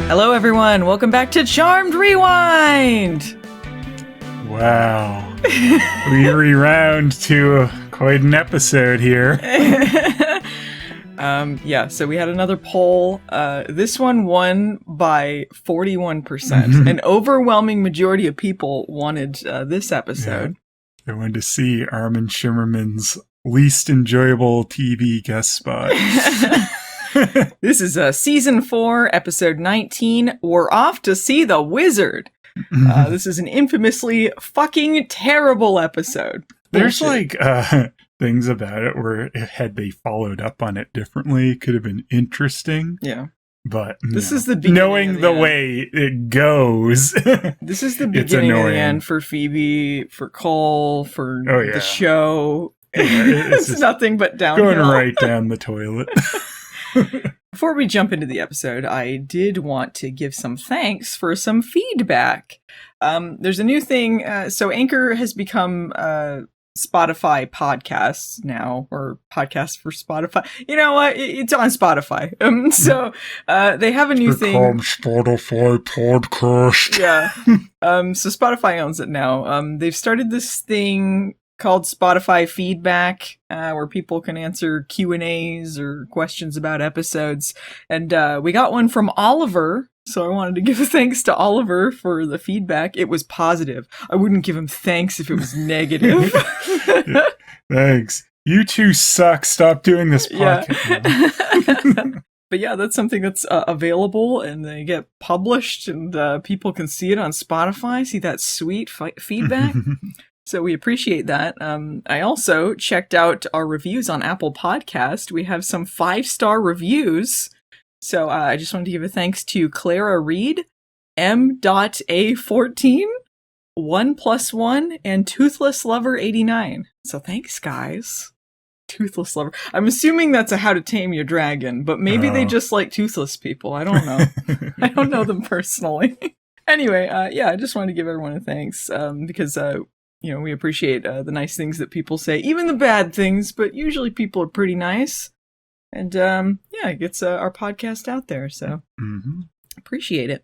Hello, everyone. Welcome back to Charmed Rewind. Wow. We rewound to quite an episode here. So we had another poll. This one won by 41%. An overwhelming majority of people wanted this episode. Yeah. I wanted to see Armin Shimerman's least enjoyable TV guest spot. This is season 4, episode 19. We're off to see the wizard. This is an infamously fucking terrible episode. There's things about it where had they followed up on it differently, it could have been interesting. Yeah. But this is the beginning knowing the way it goes. This is the beginning of the end for Phoebe, for Cole, for the show. Yeah, it's nothing but downhill. Going right down the toilet. Before we jump into the episode, I did want to give some thanks for some feedback. There's a new thing. So Anchor has become Spotify podcasts now, or podcasts for Spotify. You know what? It's on Spotify. So they have a new thing. Spotify podcast. Yeah. So Spotify owns it now. They've started this thing called Spotify Feedback, where people can answer Q&As or questions about episodes. And we got one from Oliver, so I wanted to give a thanks to Oliver for the feedback. It was positive. I wouldn't give him thanks if it was negative. Thanks. You two suck. Stop doing this podcast. Yeah. But yeah, that's something that's available, and they get published, and people can see it on Spotify, see that sweet feedback. So we appreciate that. I also checked out our reviews on Apple Podcast. We have some 5-star reviews. So I just wanted to give a thanks to Clara Reed, M.A14, 1+1, and Toothless Lover 89. So thanks, guys. Toothless Lover. I'm assuming that's a How to Tame Your Dragon, but maybe they just like toothless people. I don't know. I don't know them personally. Anyway, I just wanted to give everyone a thanks because we appreciate the nice things that people say, even the bad things, but usually people are pretty nice. And it gets our podcast out there, so appreciate it.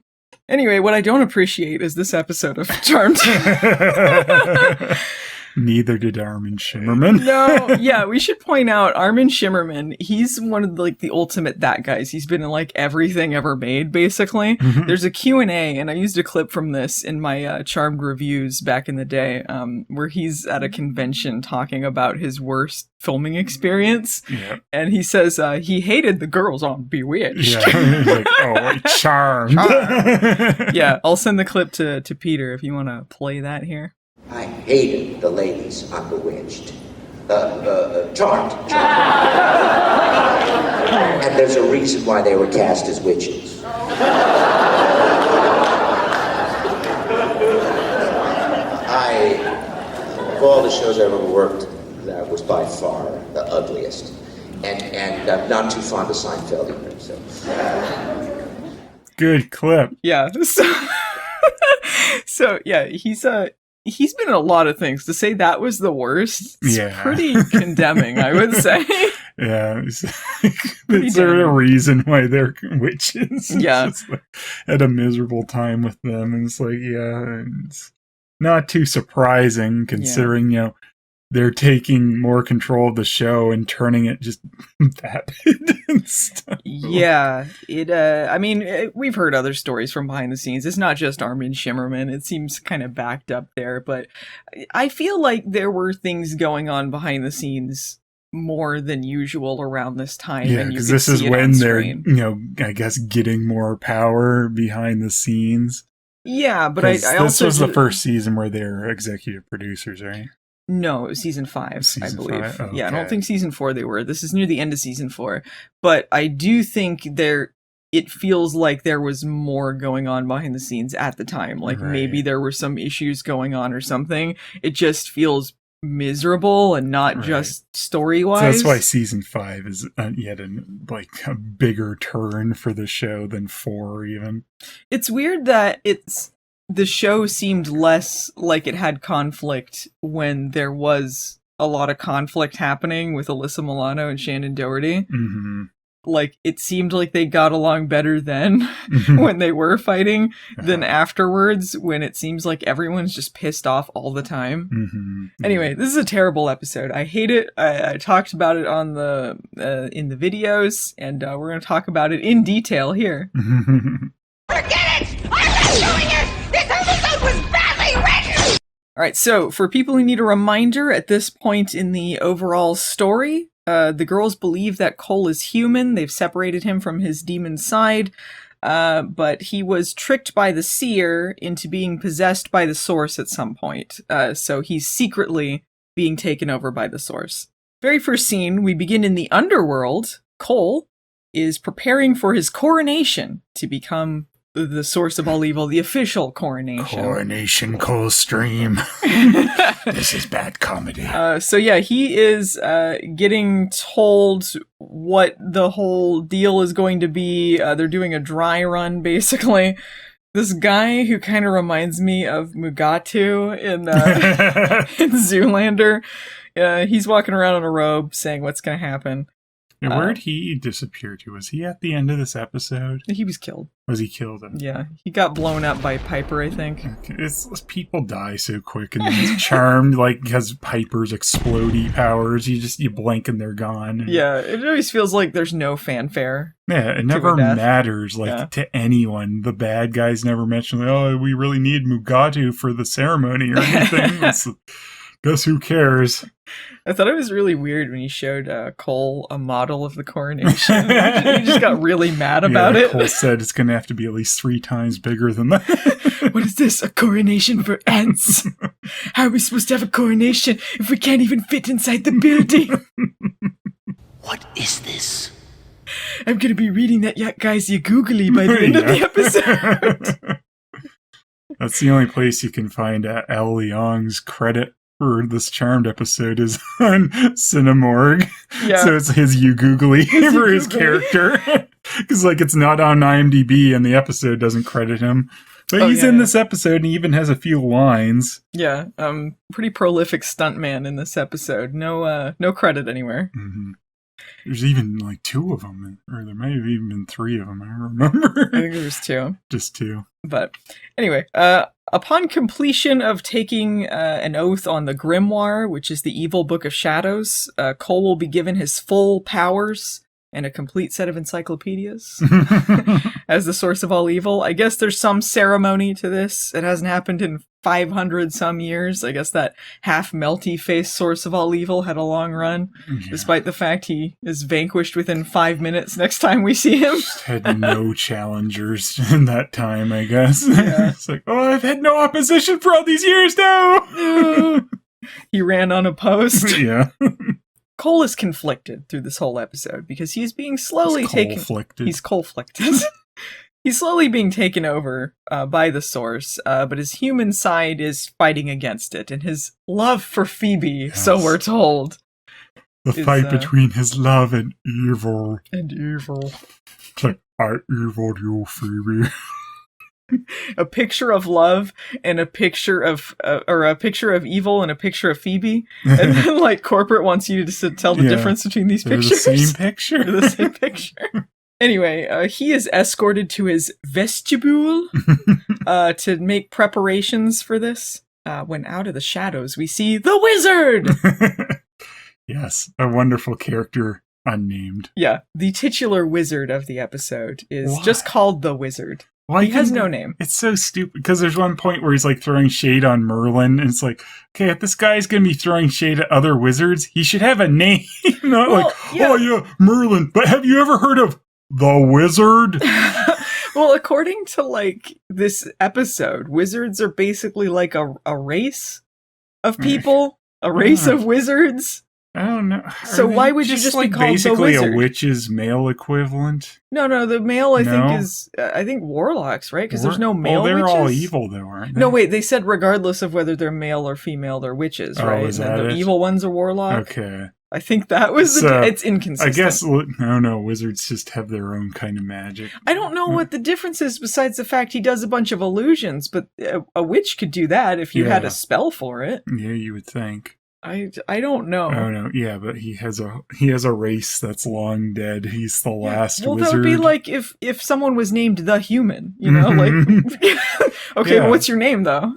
Anyway, what I don't appreciate is this episode of Charmed. Neither did Armin Shimerman. No, yeah, we should point out Armin Shimerman, he's one of the ultimate that guys. He's been in everything ever made, basically. There's a Q&A, and I used a clip from this in my Charmed reviews back in the day, where he's at a convention talking about his worst filming experience. Yeah. And he says he hated the girls on Bewitched. Yeah, he's like, Charmed. Yeah, I'll send the clip to Peter if you want to play that here. I hated the ladies on Bewitched. Charmed. And there's a reason why they were cast as witches. Of all the shows I ever worked, that was by far the ugliest. And I'm not too fond of Seinfeld either, so. Good clip. Yeah. So yeah, he's been in a lot of things. To say that was the worst, it's pretty condemning, I would say. Yeah. Is there a reason why they're witches? Yeah. Had a miserable time with them. And it's it's not too surprising considering, they're taking more control of the show and turning it just vapid and stuff. Yeah, we've heard other stories from behind the scenes. It's not just Armin Shimerman. It seems kind of backed up there, but I feel like there were things going on behind the scenes more than usual around this time. Yeah, because this is when they're, I guess, getting more power behind the scenes. Yeah, but this was the first season where they're executive producers, right? No, it was season 5, I believe. 5? Okay. Yeah, I don't think season 4 they were. This is near the end of season 4. But I do think it feels like there was more going on behind the scenes at the time. Maybe there were some issues going on or something. It just feels miserable and not just story-wise. So that's why season 5 is yet a bigger turn for the show than 4 even. It's weird that the show seemed less like it had conflict when there was a lot of conflict happening with Alyssa Milano and Shannon Doherty. like, it seemed like they got along better then when they were fighting than afterwards, when it seems like everyone's just pissed off all the time. Mm-hmm. Anyway, this is a terrible episode. I hate it. I talked about it on the in the videos, and we're going to talk about it in detail here. Forget it! I'm not doing it! This episode was badly written! Alright, so for people who need a reminder at this point in the overall story, the girls believe that Cole is human. They've separated him from his demon side, but he was tricked by the seer into being possessed by the source at some point. So he's secretly being taken over by the source. Very first scene, we begin in the Underworld. Cole is preparing for his coronation to become the source of all evil, the official coronation. Coronation Coldstream. This is bad comedy. So yeah, he is getting told what the whole deal is going to be. They're doing a dry run, basically. This guy who kind of reminds me of Mugatu in Zoolander. He's walking around in a robe saying what's going to happen. And where'd he disappear to? Was he at the end of this episode? He was killed. Was he killed? Yeah, he got blown up by Piper, I think. It's people die so quick, and then he's charmed, like, because Piper's explodey powers. You blink and they're gone. Yeah, it always feels like there's no fanfare. Yeah, it never matters, to anyone. The bad guys never mention, like, oh, we really need Mugatu for the ceremony or anything. Guess who cares? I thought it was really weird when he showed Cole a model of the coronation. He just got really mad about it. Cole said it's going to have to be at least 3 times bigger than that. What is this? A coronation for ants? How are we supposed to have a coronation if we can't even fit inside the building? What is this? I'm going to be reading that guy's googly by the end of the episode. That's the only place you can find Leong's credit for this Charmed episode is on Cinemorgue. Yeah. So it's his googly for his character. Because, like, it's not on IMDb and the episode doesn't credit him. But he's in this episode and he even has a few lines. Yeah, pretty prolific stuntman in this episode. No credit anywhere. Mm-hmm. There's even, like, 2 of them. Or there might have even been 3 of them, I remember. I think there's 2. Just 2. But, anyway, upon completion of taking an oath on the grimoire, which is the evil book of shadows, Cole will be given his full powers and a complete set of encyclopedias as the source of all evil. I guess there's some ceremony to this. It hasn't happened in 500 some years. I guess that half melty face source of all evil had a long run, despite the fact he is vanquished within 5 minutes next time we see him. Had no challengers in that time, I guess. Yeah. It's like, oh, I've had no opposition for all these years now. He ran unopposed. Yeah. Cole is conflicted through this whole episode because he's being slowly taken. He's Cole-flicted. He's slowly being taken over by the source, but his human side is fighting against it, and his love for Phoebe, so we're told. The fight between his love and evil. It's like, I eviled you, Phoebe. A picture of love and a picture of, or a picture of evil and a picture of Phoebe, and then, like, corporate wants you to tell the difference between these pictures. The same picture. The same picture. Anyway, he is escorted to his vestibule to make preparations for this. When out of the shadows, we see the wizard! Yes, a wonderful character, unnamed. Yeah, the titular wizard of the episode is just called the wizard. He has no name. It's so stupid, because there's one point where he's, like, throwing shade on Merlin, and it's like, okay, if this guy's gonna be throwing shade at other wizards, he should have a name. Not oh yeah, Merlin, but have you ever heard of the wizard? Well, according to, like, this episode, wizards are basically like a race of people, a race of wizards. I don't know. So why would you just like be called basically the wizard? A witch's male equivalent? No, the male think is warlocks, right? Because there's no male they're witches. All evil though, aren't they? No, wait, they said regardless of whether they're male or female, they're witches, right? Is and that the evil one's a warlock. Okay. I think that was it's inconsistent. I guess no, wizards just have their own kind of magic. I don't know what the difference is besides the fact he does a bunch of illusions, but a witch could do that if you had a spell for it. Yeah, you would think. I don't know. Oh no, yeah, but he has a race that's long dead. He's the last well, wizard. that would be like if someone was named the Human, you know, like okay, well, what's your name though?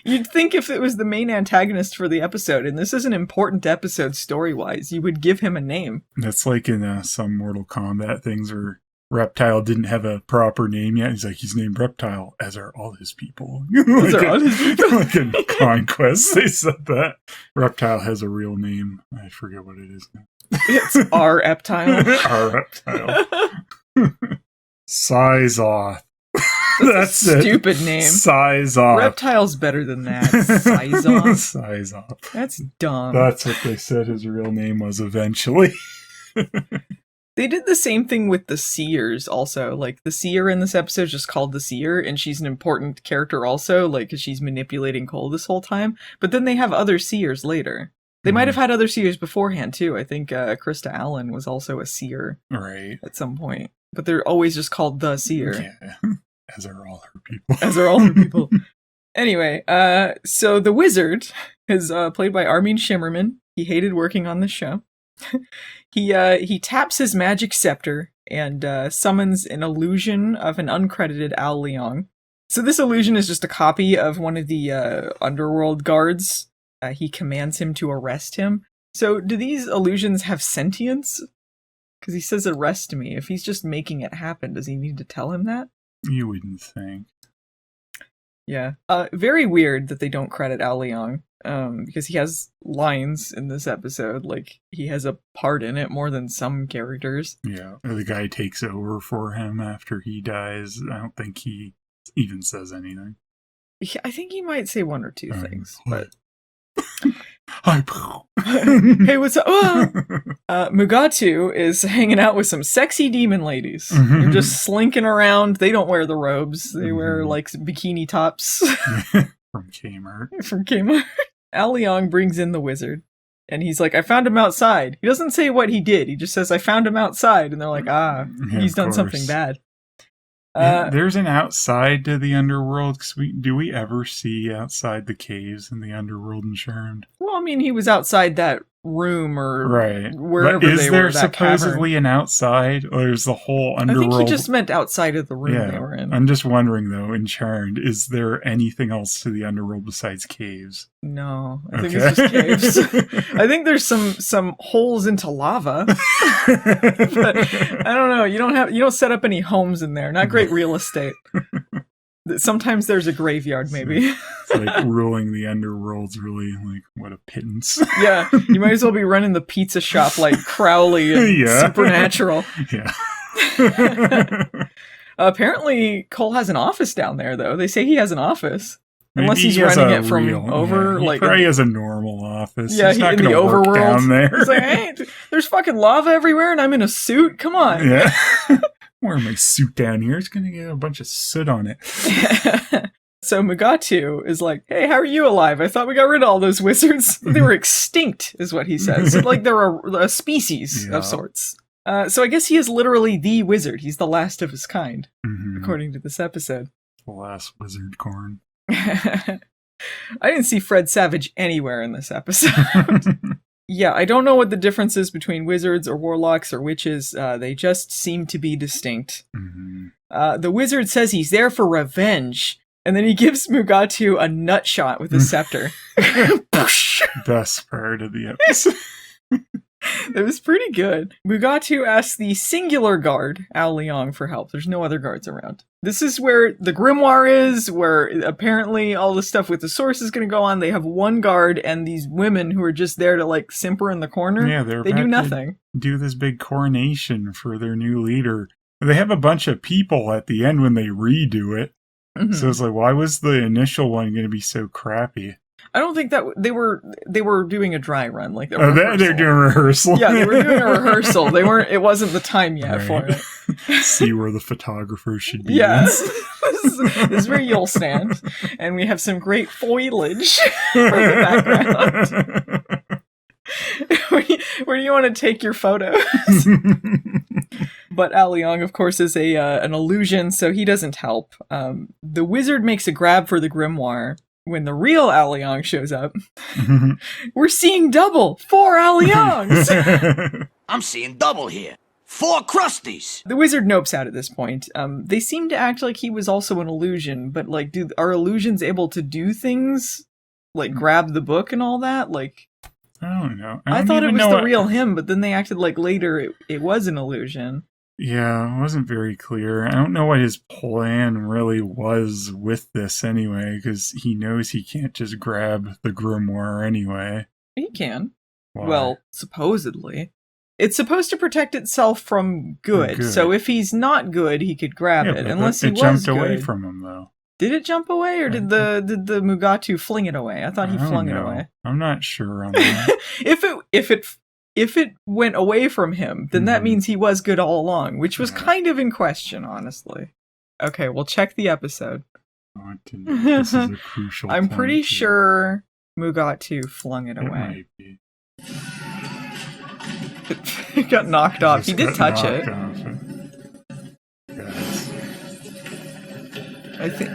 You'd think if it was the main antagonist for the episode, and this is an important episode story-wise, you would give him a name. That's like in some Mortal Kombat things where Reptile didn't have a proper name yet. He's named Reptile, as are all his people. As are all his people. Like in Conquest, they said that. Reptile has a real name. I forget what it is now. It's our Reptile. Our Reptile. Size off. That's a stupid name. Size off. Reptile's better than that. Size off. Size off. That's dumb. That's what they said his real name was eventually. They did the same thing with the Seers also. Like, the Seer in this episode is just called the Seer, and she's an important character also, like, 'cause she's manipulating Cole this whole time. But then they have other Seers later. They might have had other Seers beforehand, too. I think Krista Allen was also a Seer. Right. At some point. But they're always just called the Seer. Yeah. As are all her people. As are all her people. Anyway, so the wizard is played by Armin Shimerman. He hated working on this show. He taps his magic scepter and summons an illusion of an uncredited Leong. So this illusion is just a copy of one of the Underworld guards. He commands him to arrest him. So do these illusions have sentience? Because he says arrest me. If he's just making it happen, does he need to tell him that? You wouldn't think. Yeah. Very weird that they don't credit Leong. Because he has lines in this episode, like he has a part in it more than some characters. Yeah, the guy takes over for him after he dies. I don't think he even says anything. I think he might say one or two things, but... Hey, what's up? Mugatu is hanging out with some sexy demon ladies. They're just slinking around. They don't wear the robes. They wear, like, bikini tops. From Kmart. From Kmart. Leong brings in the wizard, and he's like, I found him outside. He doesn't say what he did. He just says, I found him outside. And they're like, he's done something bad. There's an outside to the Underworld. Do we ever see outside the caves in the Underworld in Charmed? Well, I mean, he was outside that room or wherever but is they there were. That supposedly cavern. an outside, or is the whole Underworld? I think he just meant outside of the room they were in. I'm just wondering though, in Charmed, is there anything else to the Underworld besides caves? No, I think it's just caves. I think there's some holes into lava. But I don't know. You don't set up any homes in there. Not great real estate. Sometimes there's a graveyard, maybe. It's like ruling the Underworld's really like what a pittance. Yeah, you might as well be running the pizza shop like Crowley and Supernatural. Yeah. Apparently, Cole has an office down there, though. They say he has an office. Unless he's running it from over, he like probably has a normal office. Yeah, he's not in the gonna work overworld. down there. He's like, hey, there's fucking lava everywhere, and I'm in a suit. Come on. Yeah. Wear my suit down here. It's gonna get a bunch of soot on it. So Mugatu is like, hey, how are you alive? I thought we got rid of all those wizards. They were extinct, is what he says. Like they're a species of sorts. So I guess he is literally the wizard. He's the last of his kind, according to this episode. The last wizard corn. I didn't see Fred Savage anywhere in this episode. Yeah, I don't know what the difference is between wizards or warlocks or witches. They just seem to be distinct. The wizard says he's there for revenge, and then he gives Mugatu a nut shot with his scepter. Best part of the episode. It was pretty good. Mugatu asks the singular guard, Leong, for help. There's no other guards around. This is where the grimoire is, where apparently all the stuff with the source is going to go on. They have one guard and these women who are just there to like simper in the corner. Yeah, they do nothing. Do this big coronation for their new leader. They have a bunch of people at the end when they redo it. So it's like, why was the initial one going to be so crappy? I don't think that they were doing a dry run, like they're doing a rehearsal. Yeah, they were doing a rehearsal. They weren't. It wasn't the time yet for it. See where the photographer should be. Yes, this is where you'll stand, and we have some great foliage for the background. Where do you want to take your photos? But Leong, of course, is an illusion, so he doesn't help. The wizard makes a grab for the grimoire. when the real Leong shows up, we're seeing double. 4 Leongs! I'm seeing double here. 4 crusties. The wizard nopes out at this point. They seem to act like he was also an illusion, but like, are illusions able to do things? Like grab the book and all that? Like, I don't know. I thought it was the real him, but then they acted like later it was an illusion. Yeah, it wasn't very clear. I don't know what his plan really was with this anyway, because he knows he can't just grab the grimoire anyway. He can. Why? Well, supposedly. It's supposed to protect itself from good. So if he's not good, he could grab it. Unless he was good. It jumped away from him, though. Did it jump away, or did the Mugatu fling it away? I thought he flung it away. I'm not sure on that. If it went away from him, then that means he was good all along, which was kind of in question, honestly. Okay, we'll check the episode. This is a crucial I'm point pretty here. sure Mugatu flung it away. Might be. It got knocked off. He did touch it. Yes.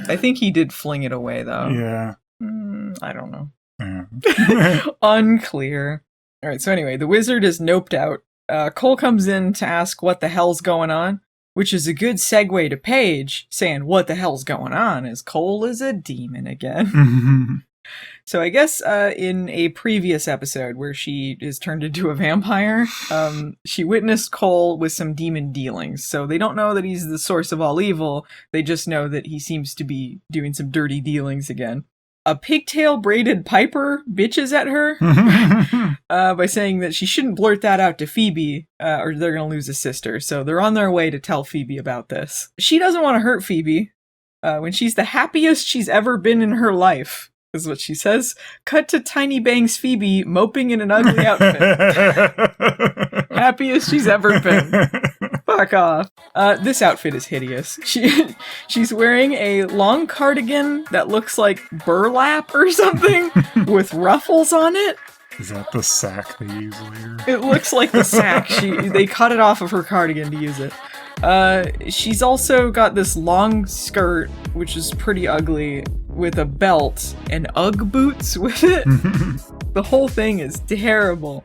I think he did fling it away, though. Yeah. I don't know. Yeah. Unclear. All right, so anyway, the wizard is noped out. Cole comes in to ask what the hell's going on, which is a good segue to Paige saying what the hell's going on, as Cole is a demon again. So I guess in a previous episode where she is turned into a vampire, she witnessed Cole with some demon dealings. So they don't know that he's the source of all evil. They just know that he seems to be doing some dirty dealings again. A pigtail braided Piper bitches at her by saying that she shouldn't blurt that out to Phoebe or they're going to lose a sister. So they're on their way to tell Phoebe about this. She doesn't want to hurt Phoebe when she's the happiest she's ever been in her life, is what she says. Cut to Tiny Bangs Phoebe moping in an ugly outfit. Happiest she's ever been. Fuck off. This outfit is hideous. She's wearing a long cardigan that looks like burlap or something with ruffles on it. Is that the sack they use later? It looks like the sack. They cut it off of her cardigan to use it. She's also got this long skirt, which is pretty ugly, with a belt and Ugg boots with it. The whole thing is terrible.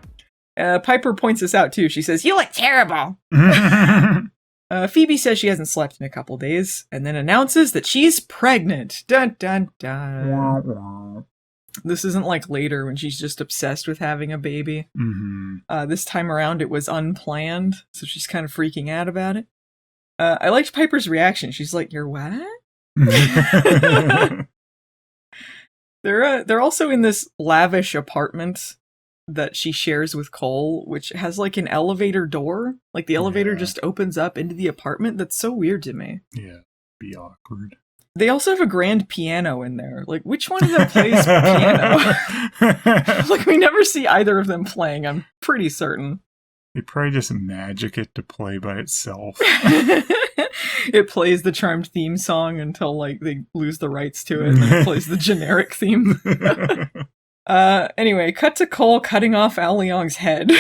Piper points this out too. She says, "You look terrible." Phoebe says she hasn't slept in a couple days, and then announces that she's pregnant. Dun dun dun. This isn't like later when she's just obsessed with having a baby. This time around it was unplanned, so she's kind of freaking out about it. I liked Piper's reaction. She's like, "You're what?" They're also in this lavish apartment that she shares with Cole, which has like an elevator door. Like the elevator just opens up into the apartment. That's so weird to me. Yeah, be awkward. They also have a grand piano in there. Like, which one of them plays piano? Like, we never see either of them playing, I'm pretty certain. They probably just magic it to play by itself. It plays the Charmed theme song until, like, they lose the rights to it, and then it plays the generic theme. Anyway, cut to Cole cutting off Leong's head.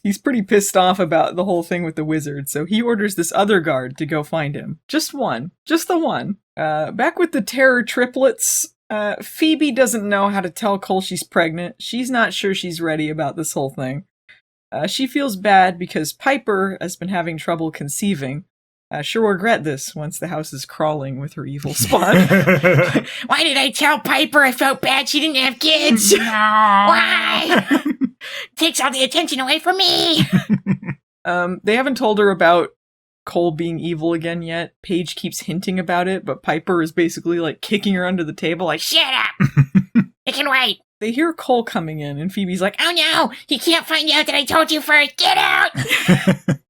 He's pretty pissed off about the whole thing with the wizard, so he orders this other guard to go find him. Just one. Just the one. Back with the terror triplets, Phoebe doesn't know how to tell Cole she's pregnant. She's not sure she's ready about this whole thing. She feels bad because Piper has been having trouble conceiving. She'll regret this once the house is crawling with her evil spawn. Why did I tell Piper I felt bad she didn't have kids? No. Why? Takes all the attention away from me. They haven't told her about Cole being evil again yet. Paige keeps hinting about it, but Piper is basically like kicking her under the table like, shut up! It can wait. They hear Cole coming in, and Phoebe's like, oh no! He can't find out that I told you first! Get out!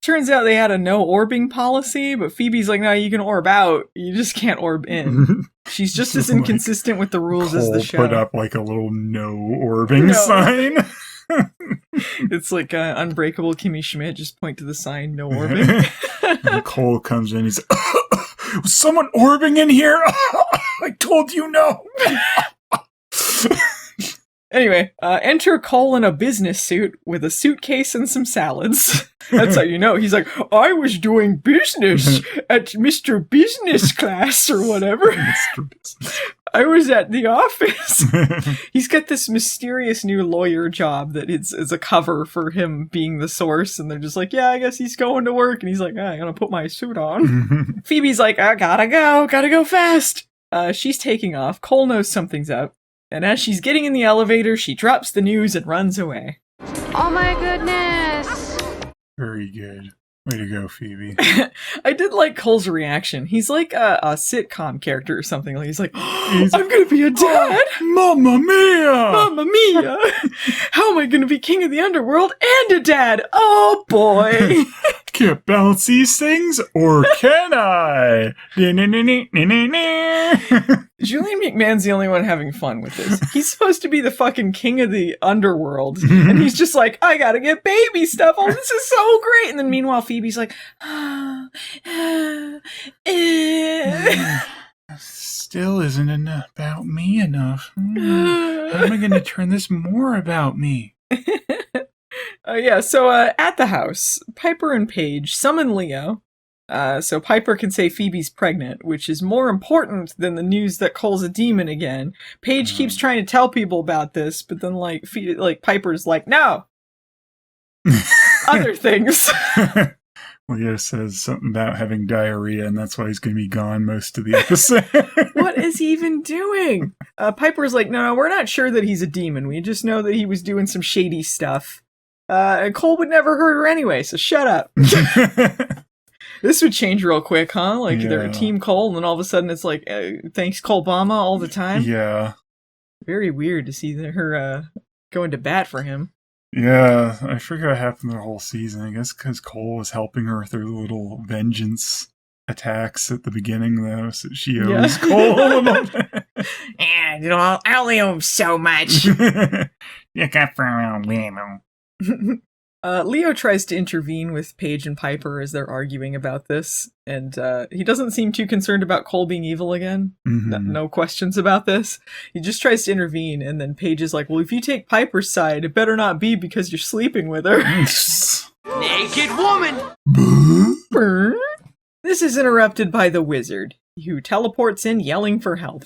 Turns out they had a no orbing policy, but Phoebe's like, no, you can orb out. You just can't orb in. She's just as inconsistent with the rules Cole as the show. Put up like a little no orbing sign. It's like Unbreakable Kimmy Schmidt, just point to the sign, no orbing. And Cole comes in, he's was someone orbing in here? I told you no. Anyway, enter Cole in a business suit with a suitcase and some salads. That's how you know. He's like, I was doing business at Mr. Business class or whatever. Mr. Business. I was at the office. He's got this mysterious new lawyer job that is a cover for him being the source. And they're just like, yeah, I guess he's going to work. And he's like, I'm going to put my suit on. Phoebe's like, I gotta go fast. She's taking off. Cole knows something's up. And as she's getting in the elevator, she drops the news and runs away. Oh my goodness. Very good. Way to go, Phoebe. I did like Cole's reaction. He's like a sitcom character or something. He's like, I'm gonna be a dad! Mamma mia! Mamma mia! How am I gonna be king of the underworld and a dad? Oh boy! Can't balance these things, or can I? Julian McMahon's the only one having fun with this. He's supposed to be the fucking king of the underworld, and he's just like, I gotta get baby stuff. Oh, this is so great. And then meanwhile, Phoebe's like, Still isn't about me enough. How am I going to turn this more about me? So at the house, Piper and Paige summon Leo. So Piper can say Phoebe's pregnant, which is more important than the news that Cole's a demon again. Paige keeps trying to tell people about this, but then Piper's like, no! Other things. Leo says something about having diarrhea, and that's why he's going to be gone most of the episode. What is he even doing? Piper's like, no, we're not sure that he's a demon. We just know that he was doing some shady stuff. And Cole would never hurt her anyway, so shut up. This would change real quick, huh? Like, they're Team Cole, and then all of a sudden it's like, thanks Cole Obama all the time? Yeah. Very weird to see her going to bat for him. Yeah, I forget what happened the whole season. I guess because Cole was helping her with her little vengeance attacks at the beginning, though, so she owes Cole a little bit. And I only owe him so much. You got for Leo. Leo tries to intervene with Paige and Piper as they're arguing about this, and he doesn't seem too concerned about Cole being evil again. No questions about this. He just tries to intervene, and then Paige is like, well, if you take Piper's side, it better not be because you're sleeping with her. Naked woman! This is interrupted by the wizard, who teleports in yelling for help.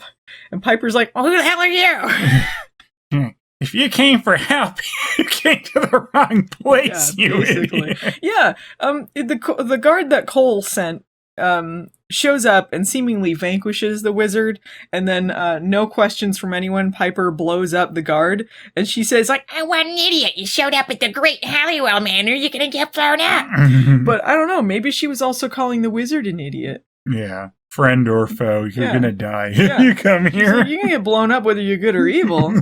And Piper's like, well, who the hell are you? If you came for help, you came to the wrong place, you idiot. Yeah, the guard that Cole sent shows up and seemingly vanquishes the wizard, and then no questions from anyone, Piper blows up the guard, and she says, like, I what an idiot. You showed up at the great Halliwell manor. You're gonna get blown up. But I don't know, maybe she was also calling the wizard an idiot. Yeah. Friend or foe, you're gonna die if you come here. Like, you're gonna get blown up whether you're good or evil.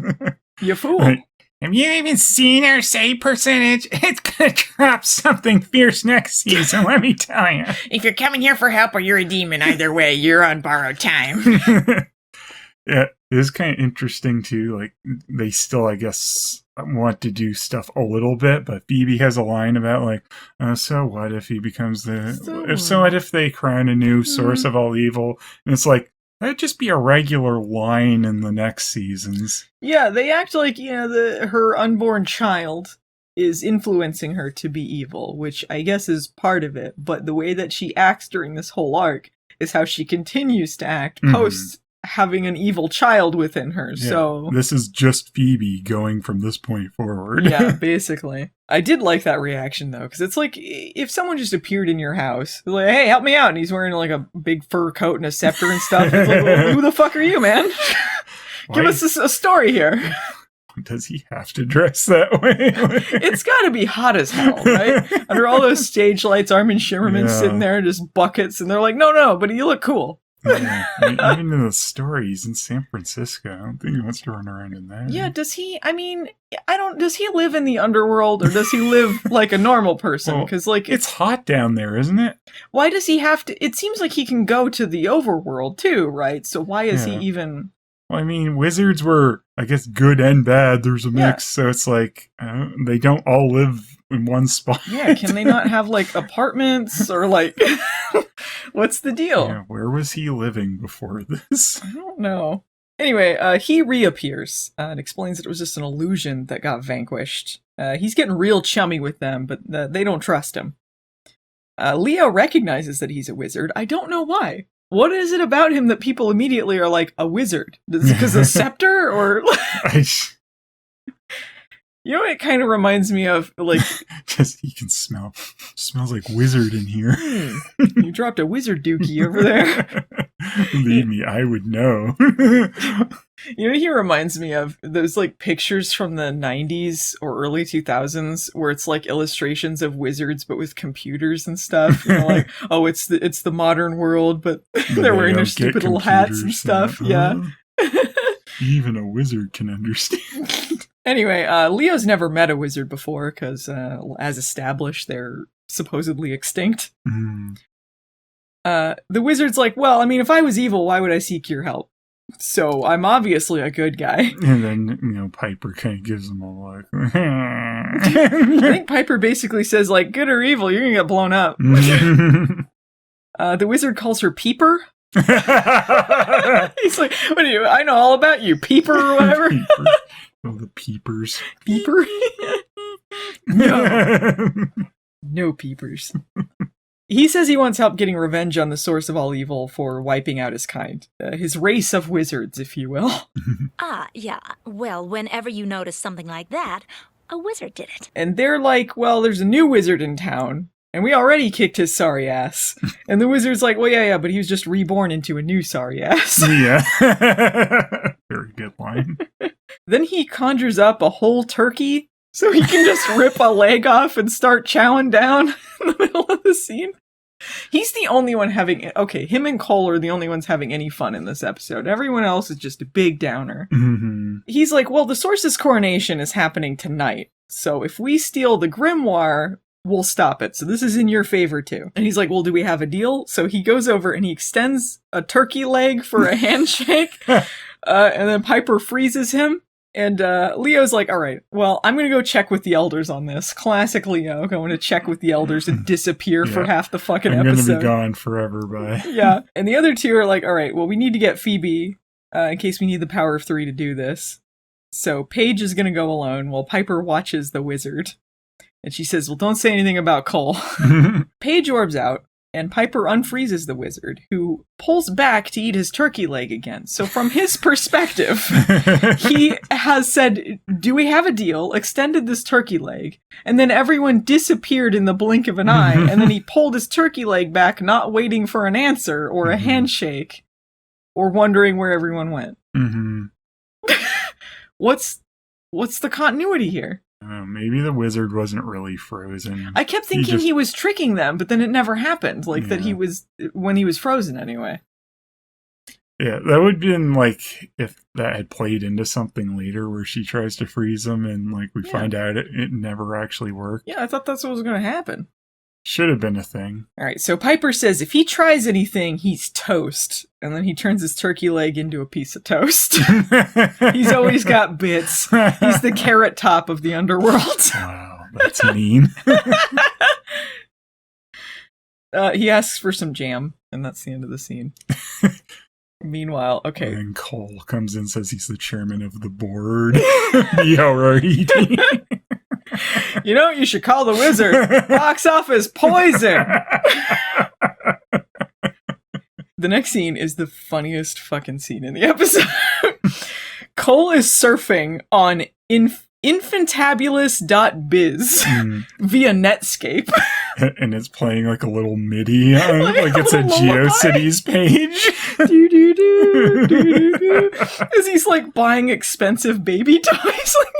You fool. Have you even seen our save percentage? It's gonna drop something fierce next season, let me tell you. If you're coming here for help or you're a demon, either way, you're on borrowed time. Yeah, it is kind of interesting too. Like, they still, I guess, want to do stuff a little bit, but Phoebe has a line about, like, so what if he becomes so what if they crown a new source of all evil? And it's like, that'd just be a regular line in the next seasons. Yeah, they act like, her unborn child is influencing her to be evil, which I guess is part of it. But the way that she acts during this whole arc is how she continues to act post having an evil child within her. Yeah, so this is just Phoebe going from this point forward. Yeah, basically. I did like that reaction though, because it's like if someone just appeared in your house, like, hey, help me out, and he's wearing like a big fur coat and a scepter and stuff. It's like, well, who the fuck are you, man? Give us a story here. Does he have to dress that way? It's gotta be hot as hell, right? Under all those stage lights, Armin Shimerman sitting there, just buckets, and they're like, no, but you look cool. Yeah. Even in the story, he's in San Francisco. I don't think he wants to run around in that. Yeah, does he live in the underworld, or does he live like a normal person? Because it's hot down there, isn't it? Why does he have to? It seems like he can go to the overworld too, right? So why is he even? Well, I mean, wizards were, I guess, good and bad. There's a mix, so it's like they don't all live in one spot. Yeah, can they not have like apartments or like? What's the deal? Yeah, where was he living before this? I don't know. Anyway, he reappears and explains that it was just an illusion that got vanquished. He's getting real chummy with them, but they don't trust him. Leo recognizes that he's a wizard. I don't know why. What is it about him that people immediately are like, a wizard? Is it because of scepter? Or you know what it kind of reminds me of? Like, just you can smell. Smells like wizard in here. You dropped a wizard dookie over there. Believe me, I would know. You know what he reminds me of? Those like pictures from the 90s or early 2000s where it's like illustrations of wizards but with computers and stuff. You know, like, oh, it's the modern world, but they're wearing their stupid little hats and stuff. Yeah. Even a wizard can understand. Anyway, Leo's never met a wizard before because, as established, they're supposedly extinct. The wizard's like, well, I mean, if I was evil, why would I seek your help? So I'm obviously a good guy. And then, Piper kind of gives him a look. I think Piper basically says, like, good or evil, you're gonna get blown up. The wizard calls her Peeper. He's like, what are you? I know all about you, Peeper or whatever. Peeper. Oh, the peepers. Peeper? No. No peepers. He says he wants help getting revenge on the source of all evil for wiping out his kind. His race of wizards, if you will. Yeah. Well, whenever you notice something like that, a wizard did it. And they're like, well, there's a new wizard in town, and we already kicked his sorry ass. And the wizard's like, well, yeah, but he was just reborn into a new sorry ass. Yeah. Very good line. Then he conjures up a whole turkey so he can just rip a leg off and start chowing down in the middle of the scene. He's the only one having... Okay, him and Cole are the only ones having any fun in this episode. Everyone else is just a big downer. He's like, well, the source's coronation is happening tonight. So if we steal the grimoire, we'll stop it. So this is in your favor, too. And he's like, well, do we have a deal? So he goes over and he extends a turkey leg for a handshake. And then Piper freezes him. And Leo's like, all right, well, I'm going to go check with the elders on this. Classic Leo, going to check with the elders and disappear for half the fucking episode. I'm going to be gone forever, bye. Yeah. And the other two are like, all right, well, we need to get Phoebe in case we need the power of 3 to do this. So Paige is going to go alone while Piper watches the wizard. And she says, well, don't say anything about Cole. Paige orbs out, and Piper unfreezes the wizard, who pulls back to eat his turkey leg again. So from his perspective, he has said, do we have a deal? Extended this turkey leg. And then everyone disappeared in the blink of an eye. And then he pulled his turkey leg back, not waiting for an answer or a handshake or wondering where everyone went. What's the continuity here? Maybe the wizard wasn't really frozen. I kept thinking he was tricking them, but then it never happened. Like, that he was, when he was frozen anyway. Yeah, that would have been like if that had played into something later where she tries to freeze him and like we find out it never actually worked. Yeah, I thought that's what was going to happen. Should have been a thing. All right, so Piper says if he tries anything, he's toast. And then he turns his turkey leg into a piece of toast. He's always got bits. He's the carrot top of the underworld. Wow, that's mean. He asks for some jam, and that's the end of the scene. Meanwhile, okay. And Cole comes in and says he's the chairman of the board. B-O-R-E-D. You know, you should call the wizard. Box office poison. The next scene is the funniest fucking scene in the episode. Cole is surfing on infantabulous.biz via Netscape. And it's playing like a little MIDI, like it's a GeoCities page. As he's like buying expensive baby toys. Like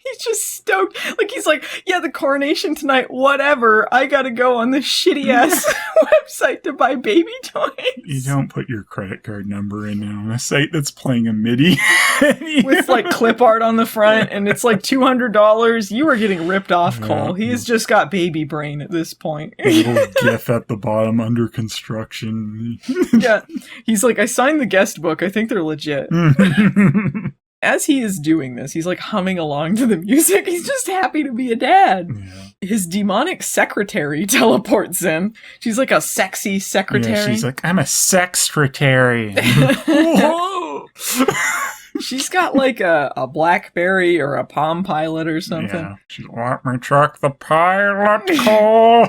he's just stoked. Like he's like, yeah, the coronation tonight, whatever. I gotta go on this shitty ass website to buy baby toys. You don't put your credit card number in on a site that's playing a MIDI. With like clip art on the front, and it's like $200. You are getting ripped off, Cole. He has just got baby brain at this point. A little GIF at the bottom, under construction. Yeah. He's like, I signed the guest book. I think they're legit. As he is doing this, he's like humming along to the music. He's just happy to be a dad. Yeah. His demonic secretary teleports in. She's like a sexy secretary. Yeah, she's like, I'm a sextretary. Whoa! She's got like a BlackBerry or a Palm Pilot or something. Yeah. She's like, let me check the pilot, Cole.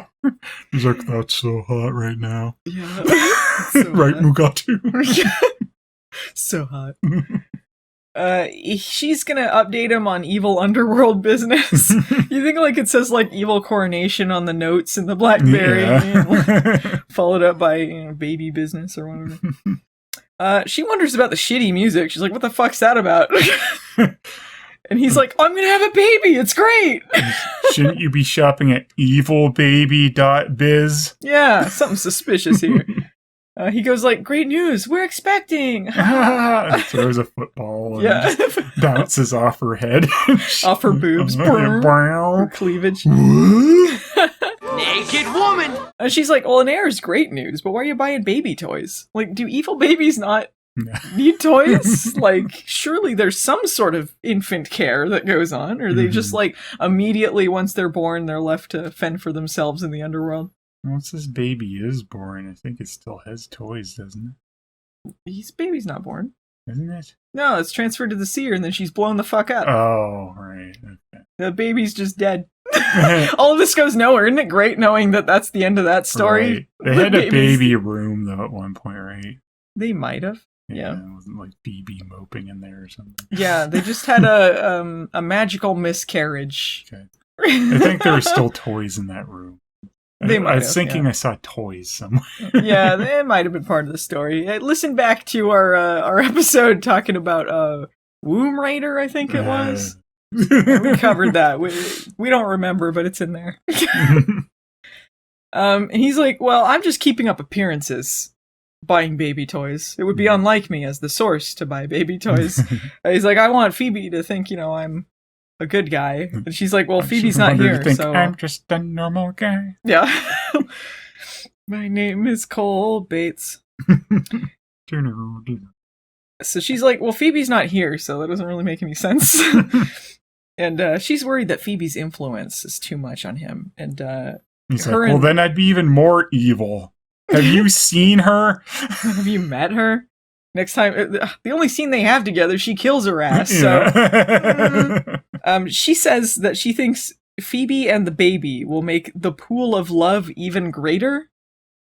He's like, that's so hot right now. Yeah. Right, Mugatu. So hot. She's gonna update him on evil underworld business. You think like it says like evil coronation on the notes in the BlackBerry, followed up by baby business or whatever. She wonders about the shitty music. She's like, "What the fuck's that about?" And he's like, "I'm gonna have a baby. It's great." Shouldn't you be shopping at evilbaby.biz? Yeah, something suspicious here. He goes like, "Great news, we're expecting." Throws a football and bounces off her head. Off her boobs. Her cleavage. Naked woman! And she's like, "Well, an heir is great news, but why are you buying baby toys? Like, do evil babies not need toys? Like, surely there's some sort of infant care that goes on, or they just like immediately once they're born, they're left to fend for themselves in the underworld." Once this baby is born, I think it still has toys, doesn't it? His baby's not born. Isn't it? No, it's transferred to the seer, and then she's blown the fuck up. Oh, right. Okay. The baby's just dead. All of this goes nowhere. Isn't it great knowing that that's the end of that story? Right. They had a baby room, though, at one point, right? They might have. Yeah. It wasn't like Phoebe moping in there or something. Yeah, they just had a magical miscarriage. Okay. I think there were still toys in that room. I was thinking I saw toys somewhere. Yeah, it might have been part of the story. Listen back to our episode talking about Womb Raider, I think it was. We covered that. We don't remember, but it's in there. And he's like, "Well, I'm just keeping up appearances, buying baby toys. It would be unlike me as the source to buy baby toys." He's like, "I want Phoebe to think, I'm a good guy." And she's like, "Well, Phoebe's not here, so I'm just a normal guy." Yeah. "My name is Cole Bates." So she's like, "Well, Phoebe's not here, so that doesn't really make any sense." And she's worried that Phoebe's influence is too much on him. And he's like, "Well, then I'd be even more evil. Have you seen her? Have you met her? Next time, the only scene they have together, she kills her ass." So, she says that she thinks Phoebe and the baby will make the pool of love even greater.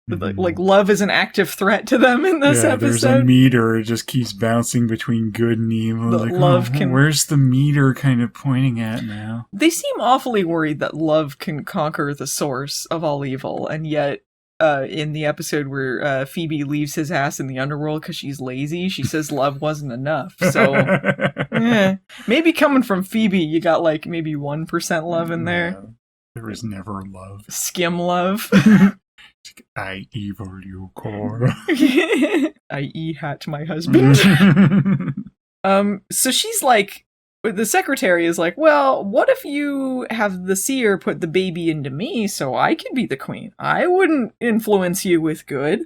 Like love is an active threat to them in this episode. There's a meter; it just keeps bouncing between good and evil. Like, love can. Where's the meter kind of pointing at now? They seem awfully worried that love can conquer the source of all evil, and yet. In the episode where Phoebe leaves his ass in the underworld because she's lazy, she says love wasn't enough. So, maybe coming from Phoebe, you got like maybe 1% love in there. There was never love. Skim love. I evil you, Cora. I hat my husband. So she's like, the secretary is like, "Well, what if you have the seer put the baby into me so I could be the queen? I wouldn't influence you with good.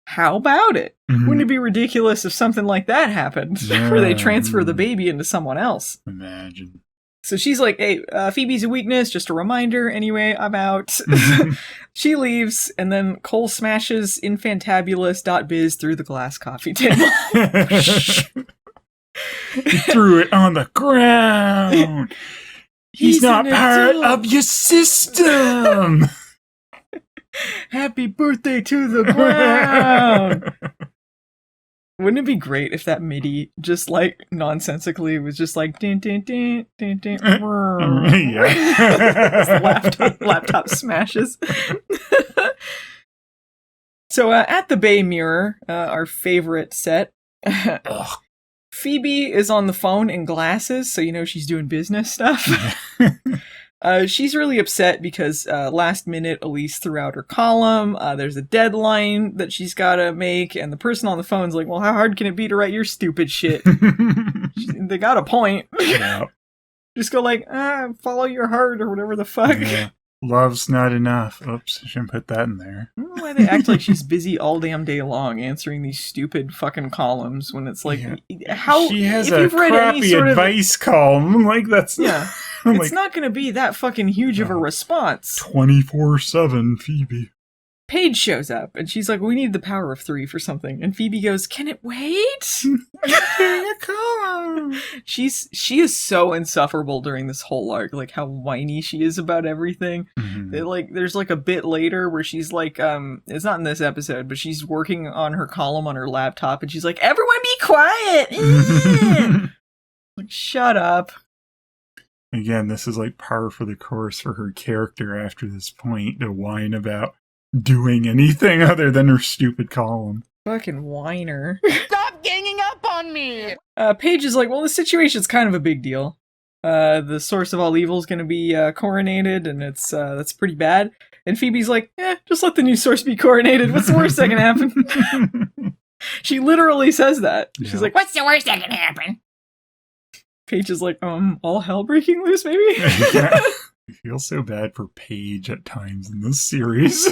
How about it? Wouldn't it be ridiculous if something like that happened, where they transfer the baby into someone else?" Imagine. So she's like, "Hey, Phoebe's a weakness, just a reminder. Anyway, I'm out." She leaves, and then Cole smashes infantabulous.biz through the glass coffee table. He threw it on the ground. He's not part of your system. Happy birthday to the ground. Wouldn't it be great if that MIDI just like nonsensically was just like din din din din din. laptop smashes. So at the Bay Mirror, our favorite set. Phoebe is on the phone in glasses, so she's doing business stuff. She's really upset because last minute Elise threw out her column. There's a deadline that she's got to make, and the person on the phone's like, "Well, how hard can it be to write your stupid shit?" They got a point. Yeah. Just go like, follow your heart or whatever the fuck. Yeah. Love's not enough. Oops, I shouldn't put that in there. I don't know why they act like she's busy all damn day long answering these stupid fucking columns when it's like, how she has if a you've read crappy any sort advice column. Like that's it's not going to be that fucking huge of a response. 24/7, Phoebe. Paige shows up, and she's like, we need the power of 3 for something. And Phoebe goes, can it wait? She is so insufferable during this whole arc, like how whiny she is about everything. There's like a bit later where she's like, it's not in this episode, but she's working on her column on her laptop, and she's like, everyone be quiet! Like, shut up. Again, this is like par for the course for her character after this point, to whine about doing anything other than her stupid column. Fucking whiner. Stop ganging up on me! Paige is like, well, the situation's kind of a big deal. The source of all evil is going to be coronated, and that's pretty bad. And Phoebe's like, just let the new source be coronated. What's the worst that can happen? She literally says that. Yeah. She's like, What's the worst that can happen? Paige is like, all hell breaking loose, maybe? Yeah. I feel so bad for Paige at times in this series.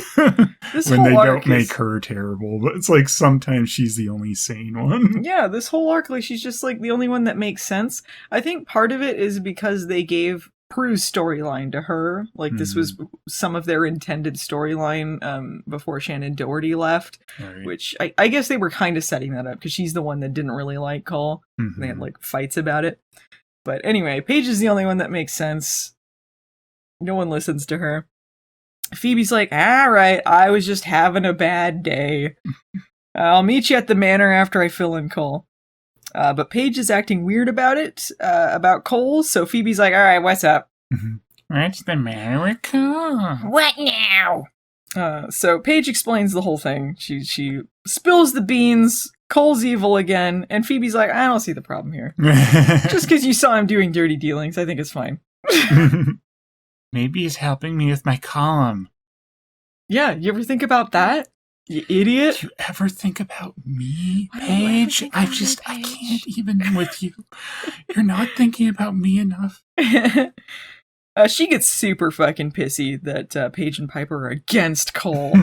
This when whole they arc don't make is- her terrible, but it's like sometimes she's the only sane one. Yeah, this whole arc, like, she's just like the only one that makes sense. I think part of it is because they gave Prue's storyline to her. Like, this was some of their intended storyline before Shannon Doherty left, Right. which I guess they were kind of setting that up because she's the one that didn't really like Cole. They had like fights about it. But anyway, Paige is the only one that makes sense. No one listens to her. Phoebe's like, all right, I was just having a bad day. I'll meet you at the manor after I fill in Cole. But Paige is acting weird about it, about Cole, so Phoebe's like, all right, what's up? What's the matter with Cole? What now? So Paige explains the whole thing. She spills the beans, Cole's evil again, and Phoebe's like, I don't see the problem here. Just because you saw him doing dirty dealings, I think it's fine. Maybe he's helping me with my column. Yeah, you ever think about that? You idiot. Do you ever think about me, I don't ever Paige? think I about you, I Paige. can't even with you. You're not thinking about me enough. She gets super fucking pissy that Paige and Piper are against Cole.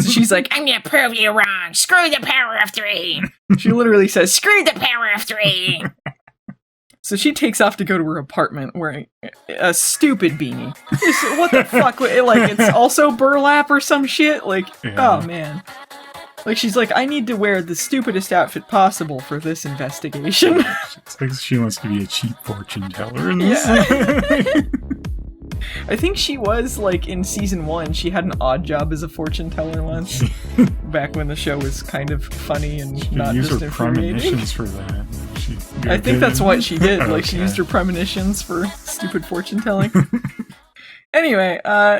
So she's like, I'm gonna prove you wrong. Screw the power of 3. she literally says, Screw the power of 3. so she takes off to go to her apartment wearing a stupid beanie. What the fuck? Like, it's also burlap or some shit? Like, Yeah. oh man. Like, she's like, I need to wear the stupidest outfit possible for this investigation. It's like she wants to be a cheap fortune teller in this. Yeah. I think she was, like, in season 1, she had an odd job as a fortune teller once. Back when the show was kind of funny and She not used just her infuriating. premonitions for that. I think that's what she did. Like, she Okay. used her premonitions for stupid fortune telling. Anyway,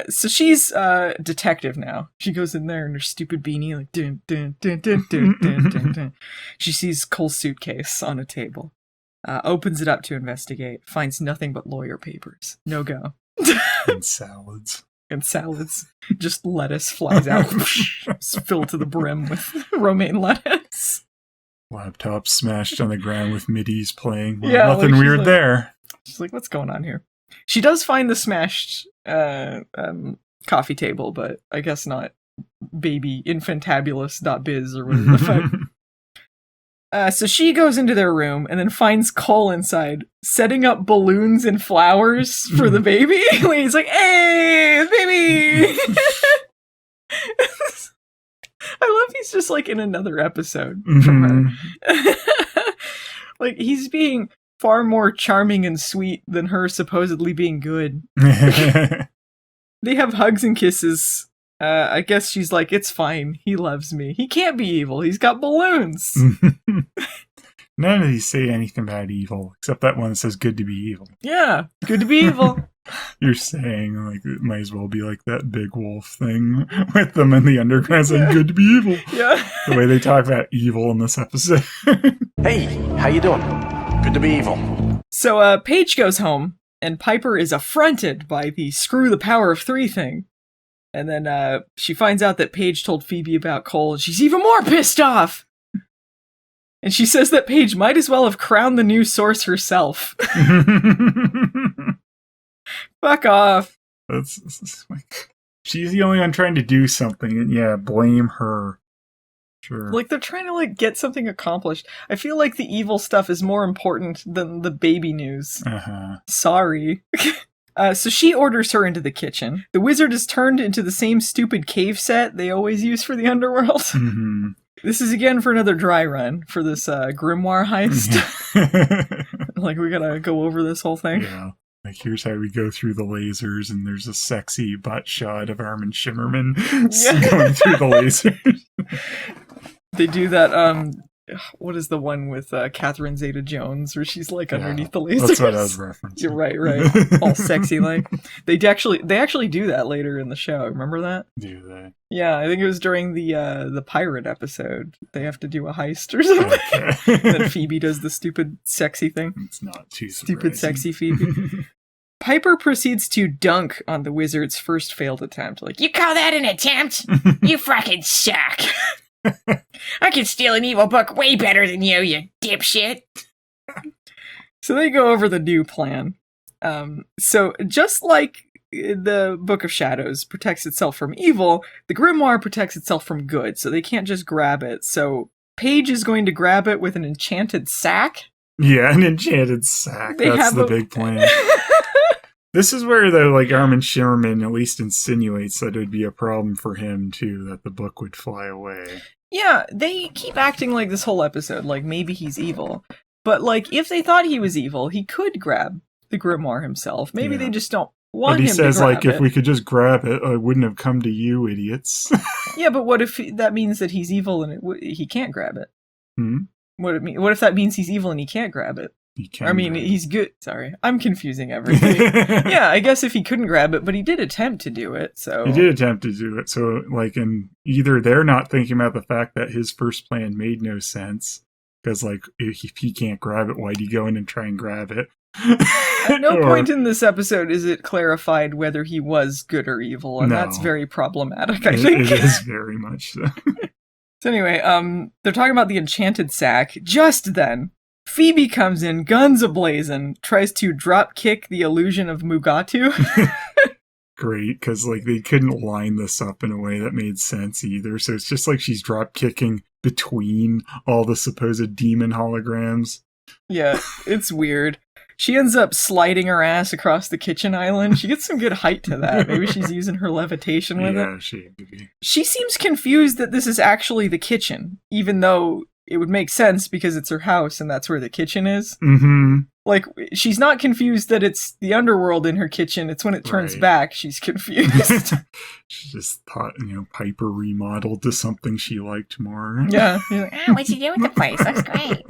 so she's a detective now. She goes in there in her stupid beanie, like, dun, dun, dun, dun, dun, dun, dun, dun. She sees Cole's suitcase on a table, opens it up to investigate, finds nothing but lawyer papers. No go. And salads. And salads. Just lettuce flies out, filled to the brim with romaine lettuce. Laptop smashed on the ground with midis playing. Well, Yeah, nothing like, she's weird like- there. She's like, what's going on here? She does find the smashed coffee table, but I guess not baby infantabulous.biz or whatever the fuck. So she goes into their room and then finds Cole inside, setting up balloons and flowers for the baby. He's like, hey, baby! I love he's just like in another episode from her. Like, he's being far more charming and sweet than her supposedly being good. They have hugs and kisses. I guess she's like, it's fine. He loves me. He can't be evil. He's got balloons. None of these say anything about evil, except that one that says good to be evil. Yeah, good to be evil. You're saying, like, it might as well be like that big wolf thing with them in the underground saying good to be evil. Yeah. The way they talk about evil in this episode. Hey, how you doing? Good to be evil. So Paige goes home, and Piper is affronted by the screw the power of 3 thing. And then she finds out that Paige told Phoebe about Cole, and she's even more pissed off! And she says that Paige might as well have crowned the new source herself. Fuck off. That's like, she's the only one trying to do something, and yeah, blame her. Sure. Like, they're trying to, like, get something accomplished. I feel like the evil stuff is more important than the baby news. Uh-huh. Sorry. So she orders her into the kitchen. The wizard is turned into the same stupid cave set they always use for the Underworld. Mm-hmm. This is again for another dry run for this grimoire heist. Like, we gotta go over this whole thing. Yeah. Like, here's how we go through the lasers, and there's a sexy butt shot of Armin Shimerman going through the lasers. They do that, what is the one with Catherine Zeta-Jones, where she's, like, underneath the lasers? That's what I was referencing. You're right. All sexy, like. They actually do that later in the show. Remember that? Do they? Yeah, I think it was during the pirate episode. They have to do a heist or something. Okay. Then Phoebe does the stupid sexy thing. It's not too stupid surprising. sexy Phoebe. Piper proceeds to dunk on the wizard's first failed attempt. Like, You call that an attempt? You fucking suck. I can steal an evil book way better than you dipshit. So they go over the new plan. So just like the Book of Shadows protects itself from evil, the grimoire protects itself from good, so they can't just grab it. So Paige is going to grab it with an enchanted sack. Yeah, an enchanted sack. That's the big plan. This is where, though, like, Armin Shimerman at least insinuates that it would be a problem for him, too, that the book would fly away. Yeah, they keep acting like this whole episode, like maybe he's evil. But, like, if they thought he was evil, he could grab the grimoire himself. Maybe they just don't want him to grab it. But he says, like, if we could just grab it, I wouldn't have come to you, idiots. Yeah, but what if that means that he's evil and he can't grab it? Hmm? What if that means he's evil and he can't grab it? He's good. Sorry, I'm confusing everything. Yeah, I guess if he couldn't grab it, but he did attempt to do it, so... He did attempt to do it, so, like, and either they're not thinking about the fact that his first plan made no sense, because, like, if he can't grab it, why'd he go in and try and grab it? At no point in this episode is it clarified whether he was good or evil, and that's very problematic, I think. It is very much so. So anyway, they're talking about the enchanted sack. Just then, Phoebe comes in, guns ablazing, tries to drop kick the illusion of Mugatu. Great, because, like, they couldn't line this up in a way that made sense either, so it's just like she's drop kicking between all the supposed demon holograms. Yeah, it's weird. She ends up sliding her ass across the kitchen island. She gets some good height to that. Maybe she's using her levitation with it. Yeah, She seems confused that this is actually the kitchen, even though it would make sense because it's her house and that's where the kitchen is. Mm-hmm. Like, she's not confused that it's the underworld in her kitchen. It's when it turns back she's confused. She just thought, Piper remodeled to something she liked more. Yeah. What'd you do with the place? Looks great.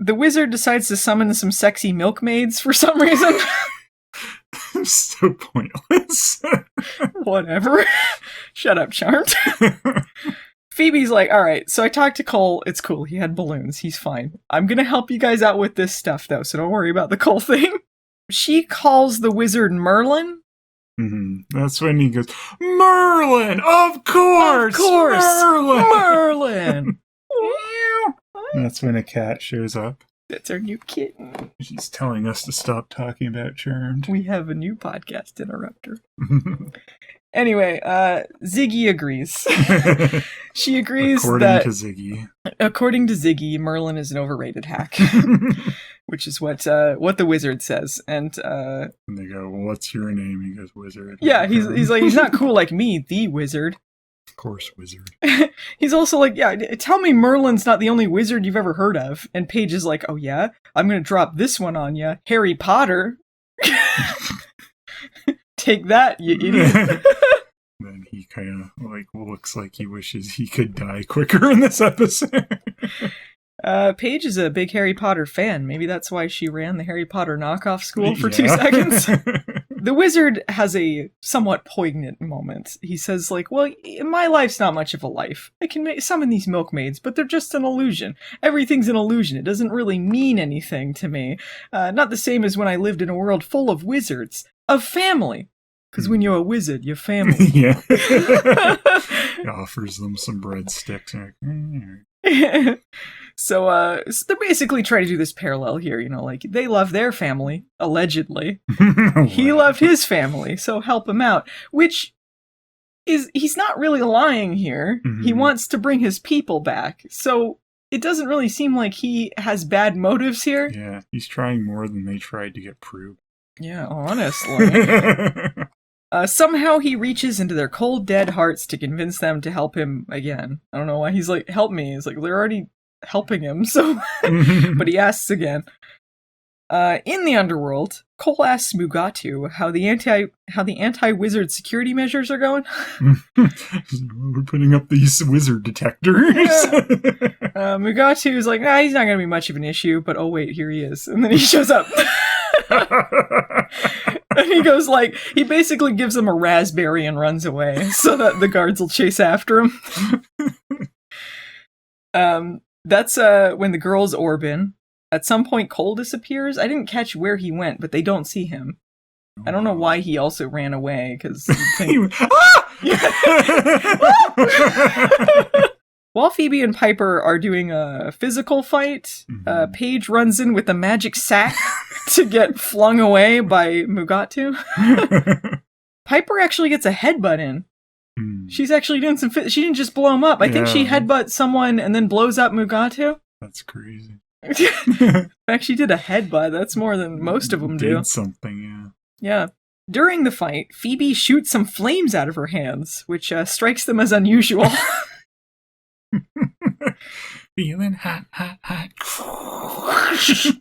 The wizard decides to summon some sexy milkmaids for some reason. So pointless. Whatever. Shut up, Charmed. Phoebe's like, all right, so I talked to Cole. It's cool. He had balloons. He's fine. I'm going to help you guys out with this stuff, though, so don't worry about the Cole thing. She calls the wizard Merlin. Mm-hmm. That's when he goes, Merlin! Of course! Merlin! That's when a cat shows up. That's our new kitten. She's telling us to stop talking about Charmed. We have a new podcast interrupter. Anyway, Ziggy agrees. She agrees according to Ziggy, Merlin is an overrated hack. Which is what the wizard says. And they go, well, what's your name? He goes, Wizard. Yeah, he's like, he's not cool like me, the wizard. Of course, Wizard. He's also like, yeah, tell me Merlin's not the only wizard you've ever heard of. And Paige is like, oh yeah? I'm gonna drop this one on ya. Harry Potter. Take that, you idiot. Then he kind of looks like he wishes he could die quicker in this episode. Paige is a big Harry Potter fan. Maybe that's why she ran the Harry Potter knockoff school for 2 seconds. The wizard has a somewhat poignant moment. He says, like, well, my life's not much of a life. I can summon these milkmaids, but they're just an illusion. Everything's an illusion. It doesn't really mean anything to me. Not the same as when I lived in a world full of wizards. Of family. Because when you're a wizard, you're family. Yeah. He offers them some breadsticks. So they're basically trying to do this parallel here, like they love their family, allegedly. He loved his family, so help him out. Which is, he's not really lying here. Mm-hmm. He wants to bring his people back. So it doesn't really seem like he has bad motives here. Yeah, he's trying more than they tried to get proved. Yeah, honestly. Somehow he reaches into their cold, dead hearts to convince them to help him again. I don't know why he's like, help me. It's like, they're already helping him, so... but he asks again. In the Underworld, Cole asks Mugatu how the anti-wizard security measures are going. We're putting up these wizard detectors. Mugatu is like, nah, he's not going to be much of an issue, but oh wait, here he is. And then he shows up. And he goes like, he basically gives him a raspberry and runs away so that the guards will chase after him. That's when the girls orb in. At some point, Cole disappears. I didn't catch where he went, but they don't see him. I don't know why he also ran away, because... While Phoebe and Piper are doing a physical fight, Paige runs in with a magic sack to get flung away by Mugatu. Piper actually gets a headbutt in. She's actually doing some... she didn't just blow him up. I think she headbutts someone and then blows up Mugatu. That's crazy. In fact, she did a headbutt. That's more than most of them do. Did something, yeah. Yeah. During the fight, Phoebe shoots some flames out of her hands, which strikes them as unusual. Feeling hot, hot, hot.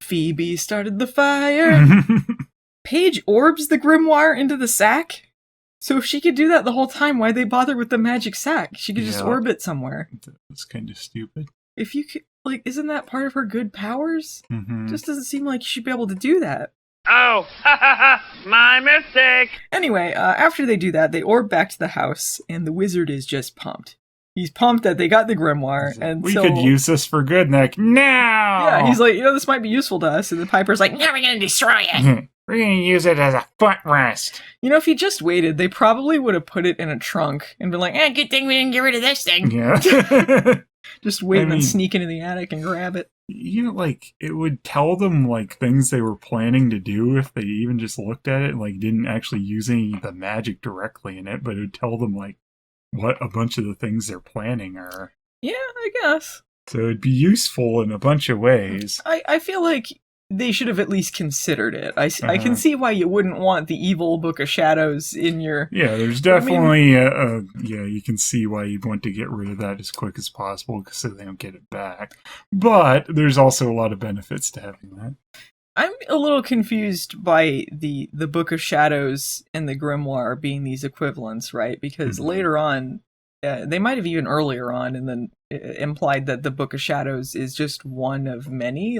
Phoebe started the fire. Paige orbs the grimoire into the sack. So if she could do that the whole time, why'd they bother with the magic sack? She could just orb it somewhere. That's kind of stupid. If you could, like, isn't that part of her good powers? Mm-hmm. Just doesn't seem like you should be able to do that. Oh, ha ha ha, my mistake. Anyway, after they do that, they orb back to the house, and the wizard is just pumped. He's pumped that they got the grimoire, and we could use this for good, Nick. Now! Yeah, he's like, this might be useful to us, and then Piper's like, Now we're gonna destroy it. We're gonna use it as a footrest. if he just waited, they probably would have put it in a trunk and been like, Good thing we didn't get rid of this thing. Yeah. just wait and then sneak into the attic and grab it. It would tell them, things they were planning to do if they even just looked at it and, didn't actually use any of the magic directly in it, but it would tell them, what a bunch of the things they're planning are. Yeah, I guess. So it'd be useful in a bunch of ways. I feel like they should have at least considered it. I can see why you wouldn't want the evil Book of Shadows in your... Yeah, there's definitely you can see why you'd want to get rid of that as quick as possible so they don't get it back. But there's also a lot of benefits to having that. I'm a little confused by the Book of Shadows and the Grimoire being these equivalents, right? Because later on, they might have even earlier on, and then implied that the Book of Shadows is just one of many,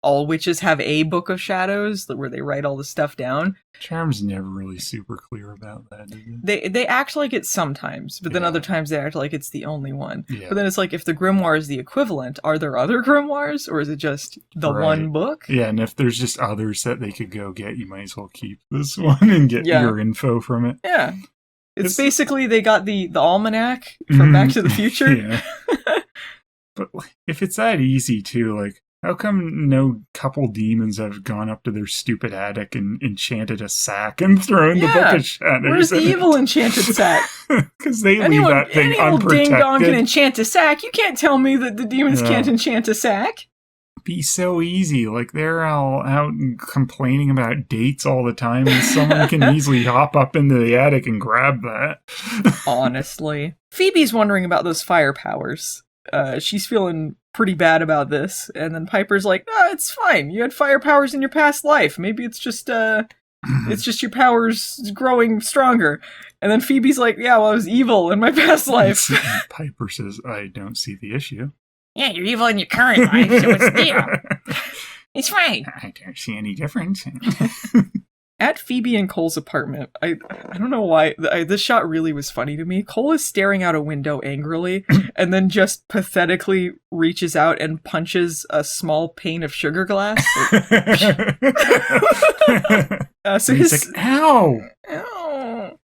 all witches have a Book of Shadows where they write all the stuff down. Charm's never really super clear about that, is it? They act like it sometimes, but then other times they act like it's the only one. Yeah. But then it's like, if the grimoire is the equivalent, are there other grimoires, or is it just the one book? Yeah, and if there's just others that they could go get, you might as well keep this one and get your info from it. Yeah. It's basically they got the almanac from Back to the Future. Yeah. But if it's that easy too, how come no couple demons have gone up to their stupid attic and enchanted a sack and thrown the Book of Shadows? Where's the evil enchanted sack? Because they leave that thing unprotected. Ding dong can enchant a sack. You can't tell me that the demons can't enchant a sack. Be so easy. They're all out complaining about dates all the time, and someone can easily hop up into the attic and grab that. Honestly. Phoebe's wondering about those fire powers. She's feeling pretty bad about this, and then Piper's like, "No, it's fine. You had fire powers in your past life. Maybe it's just your powers growing stronger." And then Phoebe's like, "Yeah, well, I was evil in my past life." Piper says, "I don't see the issue." Yeah, you're evil in your current life, so it's deal. It's fine. I don't see any difference. At Phoebe and Cole's apartment, I don't know why, this shot really was funny to me. Cole is staring out a window angrily, and then just pathetically reaches out and punches a small pane of sugar glass. So he's like, ow! Ow!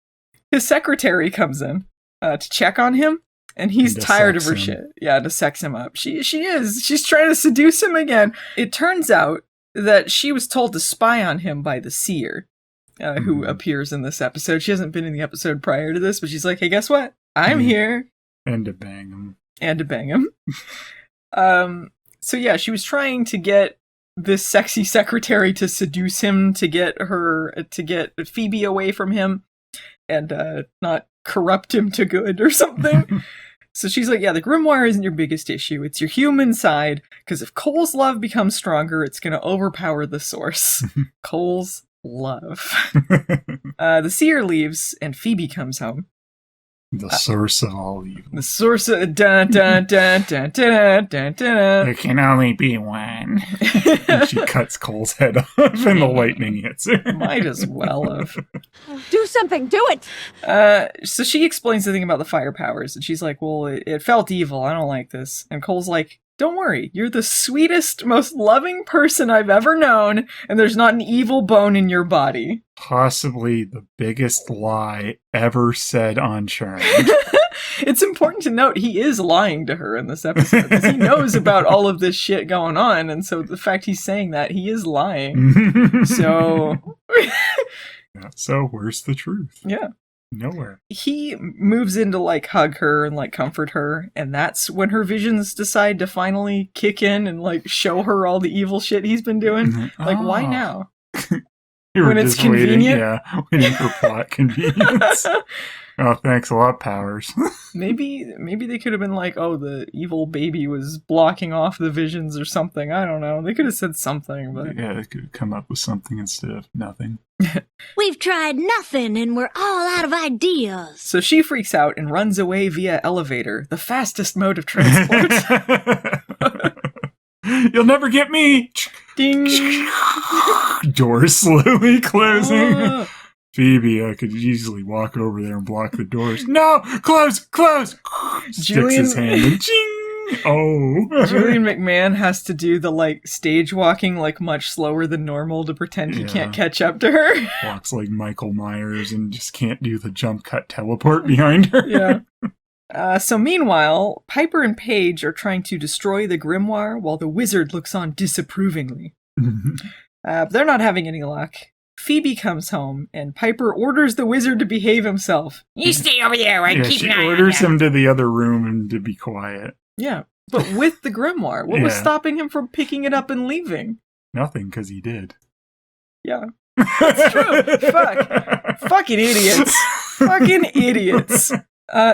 His secretary comes in to check on him, and he's tired of her shit. Yeah, to sex him up. She is. She's trying to seduce him again. It turns out that she was told to spy on him by the seer, who appears in this episode. She hasn't been in the episode prior to this, but she's like, "Hey, guess what? I'm here." And to bang him. And to bang him. So yeah, she was trying to get this sexy secretary to seduce him to get Phoebe away from him and not corrupt him to good or something. So she's like, yeah, the grimoire isn't your biggest issue. It's your human side, because if Cole's love becomes stronger, it's going to overpower the source. Cole's love. The seer leaves, and Phoebe comes home. The source of all evil. The source of... Dun, dun, dun, dun, dun, dun, dun. There can only be one. And she cuts Cole's head off, and the lightning hits her. Might as well have. Do something, do it! So she explains the thing about the fire powers, and she's like, well, it felt evil. I don't like this. And Cole's like, don't worry. You're the sweetest, most loving person I've ever known, and there's not an evil bone in your body. Possibly the biggest lie ever said on Charmed. It's important to note he is lying to her in this episode, because he knows about all of this shit going on, and so the fact he's saying that, he is lying. So... So where's the truth? Yeah. Nowhere. He moves in to, like, hug her and, like, comfort her, and that's when her visions decide to finally kick in and, like, show her all the evil shit he's been doing. Like, why now? When it's convenient? Waiting for plot convenience. Oh, thanks a lot, Powers. Maybe they could have been like, oh, the evil baby was blocking off the visions or something. I don't know. They could have said something, but... Yeah, they could have come up with something instead of nothing. We've tried nothing and we're all out of ideas. So she freaks out and runs away via elevator, the fastest mode of transport. You'll never get me! Ding! Doors slowly closing. Phoebe could easily walk over there and block the doors. No! Close! Sticks his hand and ching! Oh. Julian McMahon has to do the, like, stage walking, like, much slower than normal to pretend he can't catch up to her. Walks like Michael Myers and just can't do the jump cut teleport behind her. Yeah. So meanwhile, Piper and Paige are trying to destroy the grimoire while the wizard looks on disapprovingly. But they're not having any luck. Phoebe comes home, and Piper orders the wizard to behave himself. You stay over there and keep an eye on him. She orders him to the other room and to be quiet. Yeah, but with the grimoire. What was stopping him from picking it up and leaving? Nothing, because he did. Yeah. That's true. Fuck. Fucking idiots. Fucking idiots.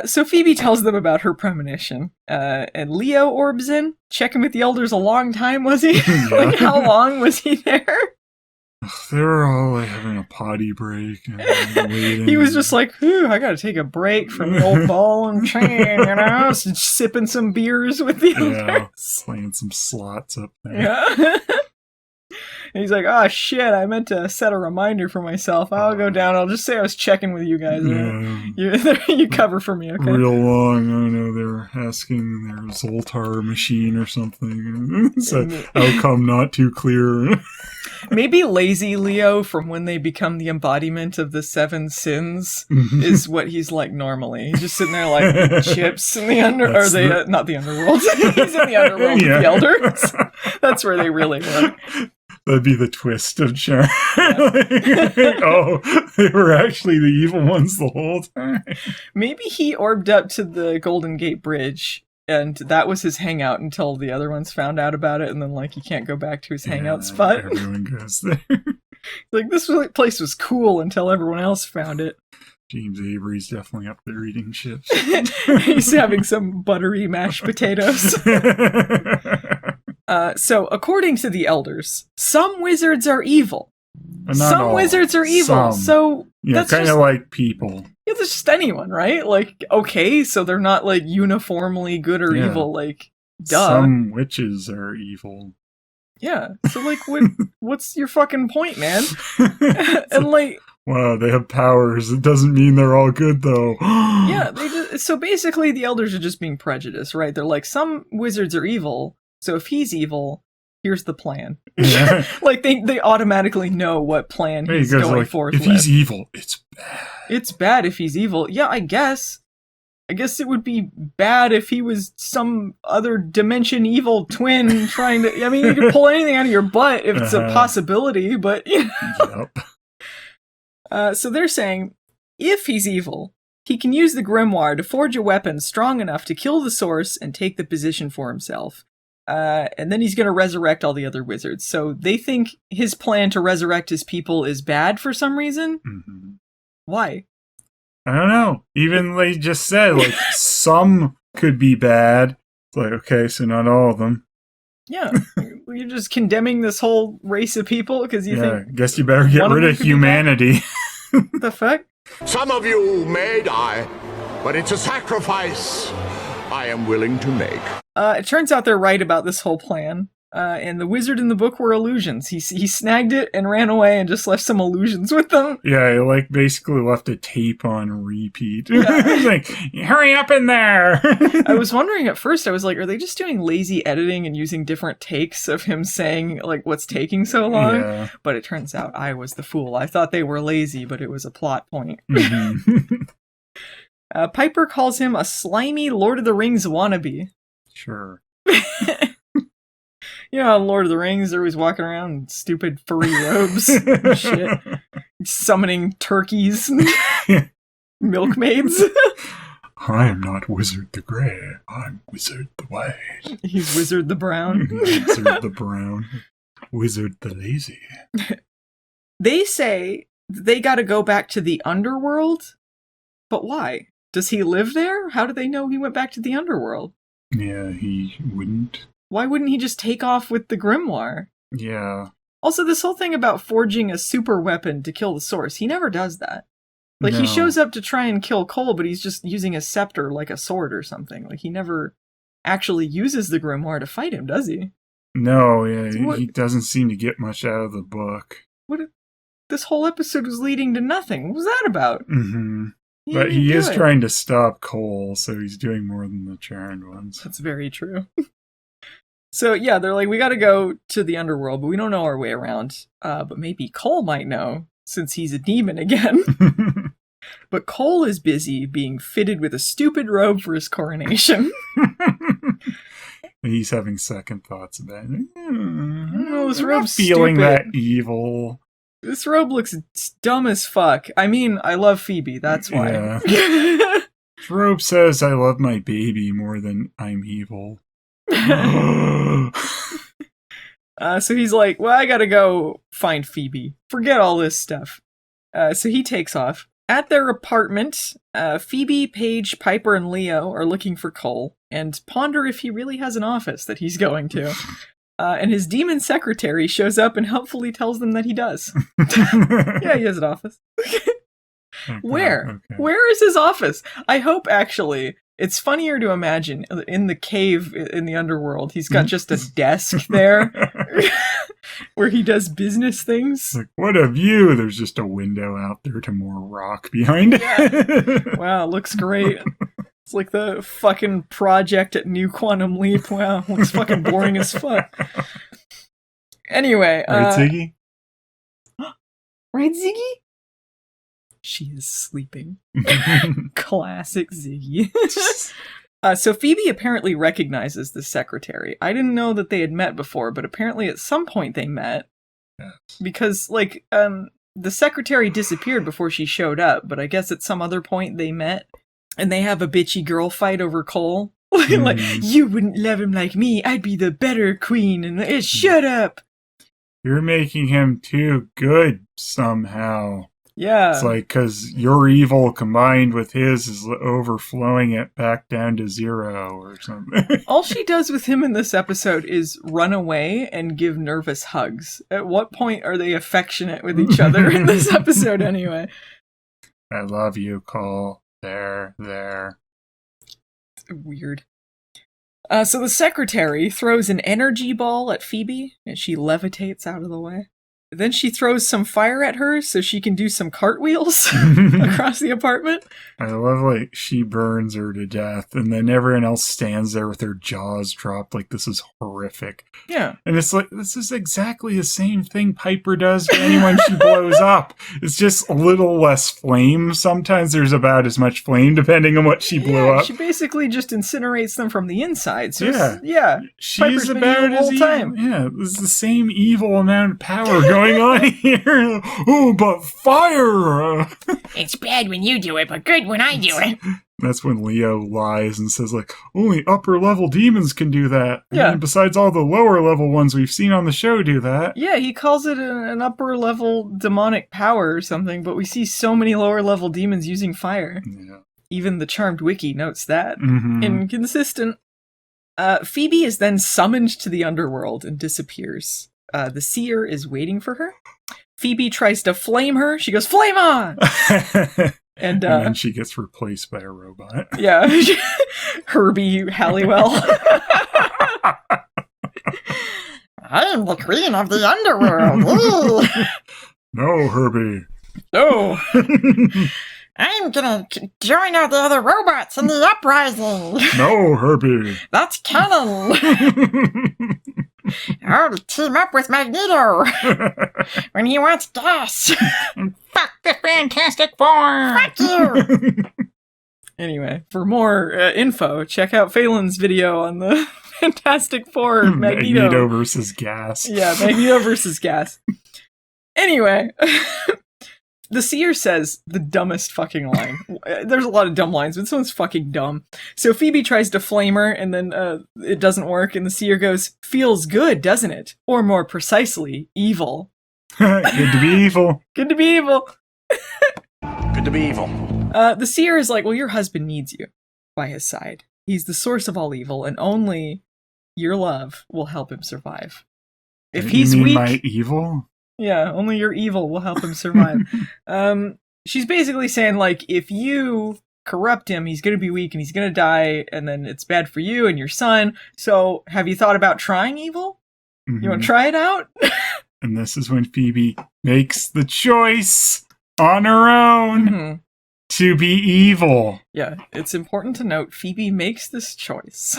So Phoebe tells them about her premonition. And Leo orbs in, checking with the elders a long time, was he? Like, how long was he there? They were all like having a potty break and waiting. He was just like, I gotta take a break from the old ball and chain, you know? Sipping some beers with the elders. Playing some slots up there. Yeah. And he's like, oh shit, I meant to set a reminder for myself. I'll go down. I'll just say I was checking with you guys. You cover for me, okay? Real long. I don't know. They were asking their Zoltar machine or something. So, outcome not too clear. Maybe lazy Leo, from when they become the embodiment of the 7 sins, is what he's like normally. He's just sitting there like chips in the not the underworld. He's in the underworld with the elders. That's where they really work. That'd be the twist of Charmed. Oh, they were actually the evil ones the whole time. Maybe he orbed up to the Golden Gate Bridge, and that was his hangout until the other ones found out about it, and then, like, he can't go back to his hangout spot. Everyone goes there. Like, this place was cool until everyone else found it. James Avery's definitely up there eating chips. He's having some buttery mashed potatoes. So, according to the elders, some wizards are evil. Some wizards are evil. Some. So, that's kind of like people. Yeah, that's just anyone, right? Like, okay, so they're not, like, uniformly good or evil, like, duh. Some witches are evil. Yeah, so, like, what's your fucking point, man? And, like... Wow, they have powers. It doesn't mean they're all good, though. Yeah, so basically the elders are just being prejudiced, right? They're like, some wizards are evil, so if he's evil, here's the plan. Yeah. Like, they automatically know what plan he's going forth with. If he's evil, it's bad. It's bad if he's evil. Yeah, I guess it would be bad if he was some other dimension evil twin trying to... I mean, you can pull anything out of your butt if it's a possibility, but... You know. Yep. So they're saying, if he's evil, he can use the grimoire to forge a weapon strong enough to kill the source and take the position for himself. And then he's going to resurrect all the other wizards. So they think his plan to resurrect his people is bad for some reason. Mm-hmm. Why? I don't know. Even they just said, like, some could be bad. It's like, okay, so not all of them. Yeah. You're just condemning this whole race of people because you think... guess you better get rid of humanity. What the fuck? Some of you may die, but it's a sacrifice I am willing to make. It turns out they're right about this whole plan. And the wizard in the book were illusions. He snagged it and ran away and just left some illusions with them. Yeah, he like basically left a tape on repeat. He's like, hurry up in there! I was wondering at first, I was like, are they just doing lazy editing and using different takes of him saying, like, what's taking so long? Yeah. But it turns out I was the fool. I thought they were lazy, but it was a plot point. Mm-hmm. Piper calls him a slimy Lord of the Rings wannabe. Sure. You know, Lord of the Rings, they're always walking around in stupid furry robes and shit. Summoning turkeys and milkmaids. I am not Wizard the Grey. I'm Wizard the White. He's Wizard the Brown. Wizard the Brown. Wizard the Lazy. They say they gotta go back to the Underworld, but why? Does he live there? How do they know he went back to the Underworld? Yeah, he wouldn't. Why wouldn't he just take off with the grimoire? Yeah. Also, this whole thing about forging a super weapon to kill the source, he never does that. Like, No. he shows up to try and kill Cole, but he's just using a scepter like a sword or something. Like, he never actually uses the grimoire to fight him, does he? No, yeah, So he doesn't seem to get much out of the book. This whole episode was leading to nothing. What was that about? Mm-hmm. But he is trying to stop Cole, so he's doing more than the Charmed ones. That's very true. So, yeah, they're like, we gotta go to the Underworld, but we don't know our way around. But maybe Cole might know, since he's a demon again. But Cole is busy being fitted with a stupid robe for his coronation. He's having second thoughts about it. Oh, this I'm robe's not feeling stupid. that evil. This robe looks dumb as fuck. I mean, I love Phoebe, that's why. Yeah. This robe says I love my baby more than I'm evil. So he's like, well, I gotta go find Phoebe. Forget all this stuff. So he takes off. At their apartment, Phoebe, Paige, Piper, and Leo are looking for Cole and ponder if he really has an office that he's going to. And his demon secretary shows up and helpfully tells them that he does. Yeah, he has an office. Okay, Where? okay. Where is his office? I hope, actually, it's funnier to imagine in the cave in the Underworld, he's got just a desk there where he does business things. Like, what a view! There's just a window out there to more rock behind it. Wow, it looks great. It's like the fucking project at New Quantum Leap. Wow, looks fucking boring as fuck. Anyway, Right, Ziggy? Right, Ziggy? She is sleeping. Classic Ziggy. So Phoebe apparently recognizes the secretary. I didn't know that they had met before, but apparently at some point they met. Yes. Because, like, the secretary disappeared before she showed up, but I guess at some other point they met. And they have a bitchy girl fight over Cole. Like, you wouldn't love him like me. I'd be the better queen. And shut up. You're making him too good somehow. Yeah. It's like, because your evil combined with his is overflowing it back down to 0 or something. All she does with him in this episode is run away and give nervous hugs. At what point are they affectionate with each other in this episode anyway? I love you, Cole. There. Weird. So the secretary throws an energy ball at Phoebe, and she levitates out of the way. Then she throws some fire at her so she can do some cartwheels across the apartment. I love, like, she burns her to death, and then everyone else stands there with their jaws dropped like this is horrific. Yeah. And it's like, this is exactly the same thing Piper does to anyone she blows up. It's just a little less flame. Sometimes there's about as much flame, depending on what she blew up. She basically just incinerates them from the inside. So Yeah. yeah. She's Piper's been about evil the as whole evil. time. Yeah, there's the same evil amount of power going going on here? Oh, but fire! It's bad when you do it, but good when I do it. That's when Leo lies and says, like, only upper-level demons can do that. Yeah. And besides all the lower-level ones we've seen on the show do that. Yeah, he calls it an upper-level demonic power or something, but we see so many lower-level demons using fire. Yeah. Even the Charmed Wiki notes that. Mm-hmm. Inconsistent. Phoebe is then summoned to the underworld and disappears. The seer is waiting for her. Phoebe tries to flame her. She goes, flame on! And then she gets replaced by a robot. Yeah. Herbie Halliwell. I am the queen of the underworld. No, Herbie. No. I'm gonna join all the other robots in the uprising. No, Herbie. That's canon. I'll team up with Magneto when he wants gas. Fuck the Fantastic Four. Fuck you. Anyway, for more info, check out Phelan's video on the Fantastic Four Magneto versus gas. Yeah, Magneto versus gas. Anyway, the seer says the dumbest fucking line. There's a lot of dumb lines, but this one's fucking dumb. So Phoebe tries to flame her, and then it doesn't work, and the seer goes, feels good, doesn't it? Or more precisely, evil. Good to be evil. Good to be evil. Good to be evil. The seer is like, well, your husband needs you by his side. He's the source of all evil, and only your love will help him survive. If he's you mean weak, my evil? Yeah, only your evil will help him survive. She's basically saying, like, if you corrupt him, he's gonna be weak and he's gonna die, and then it's bad for you and your son. So, have you thought about trying evil? Mm-hmm. You want to try it out? And this is when Phoebe makes the choice on her own to be evil. Yeah, it's important to note Phoebe makes this choice.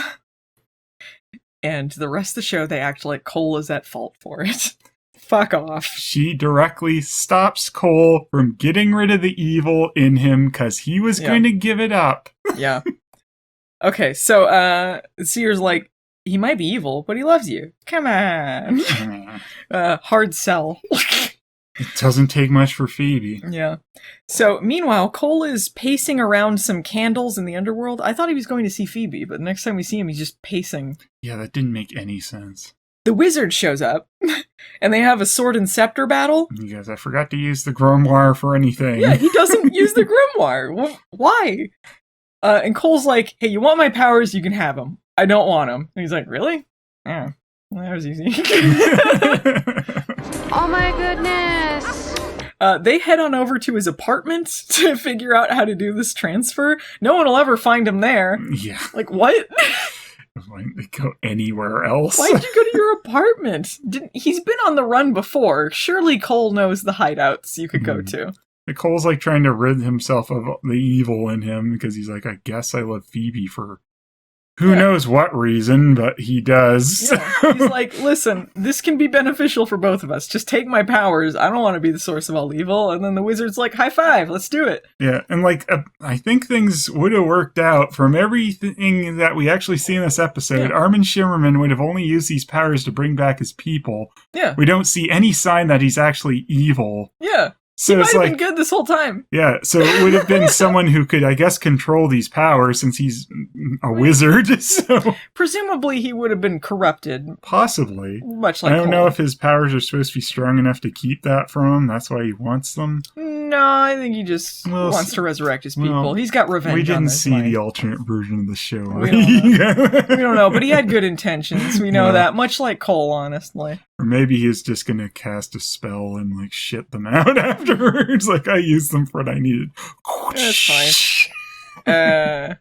And the rest of the show, they act like Cole is at fault for it. Fuck off. She directly stops Cole from getting rid of the evil in him because he was going to give it up. Yeah. Okay, so Seer's like, he might be evil, but he loves you. Come on. Hard sell. It doesn't take much for Phoebe. Yeah. So, meanwhile, Cole is pacing around some candles in the underworld. I thought he was going to see Phoebe, but next time we see him, he's just pacing. Yeah, that didn't make any sense. The wizard shows up, and they have a sword and scepter battle. You guys, I forgot to use the grimoire for anything. Yeah, he doesn't use the grimoire. Well, why? And Cole's like, hey, you want my powers? You can have them. I don't want them. And he's like, really? Yeah, well, that was easy. Oh my goodness. They head on over to his apartment to figure out how to do this transfer. No one will ever find him there. Yeah. Like, what? Why didn't they go anywhere else? Why'd you go to your apartment? He's been on the run before. Surely Cole knows the hideouts you could go to. Cole's like trying to rid himself of the evil in him because he's like, I guess I love Phoebe for who knows what reason, but he does. Yeah. He's like, listen, this can be beneficial for both of us. Just take my powers. I don't want to be the source of all evil. And then the wizard's like, high five, let's do it. Yeah, and like, I think things would have worked out from everything that we actually see in this episode. Yeah. Armin Shimerman would have only used these powers to bring back his people. Yeah. We don't see any sign that he's actually evil. Yeah. So he it's might like, have been good this whole time. Yeah, so it would have been someone who could, I guess, control these powers since he's a wizard. So presumably he would have been corrupted. Possibly. Much like I don't Cole. know if his powers are supposed to be strong enough to keep that from him. That's why he wants them. No, I think he just wants to resurrect his people. Well, He's got revenge. We didn't on this see line. the alternate version of the show. We don't know, but he had good intentions. We know that. Much like Cole, honestly. Or maybe he's just going to cast a spell and like shit them out afterwards. Like, I used them for what I needed. That's fine.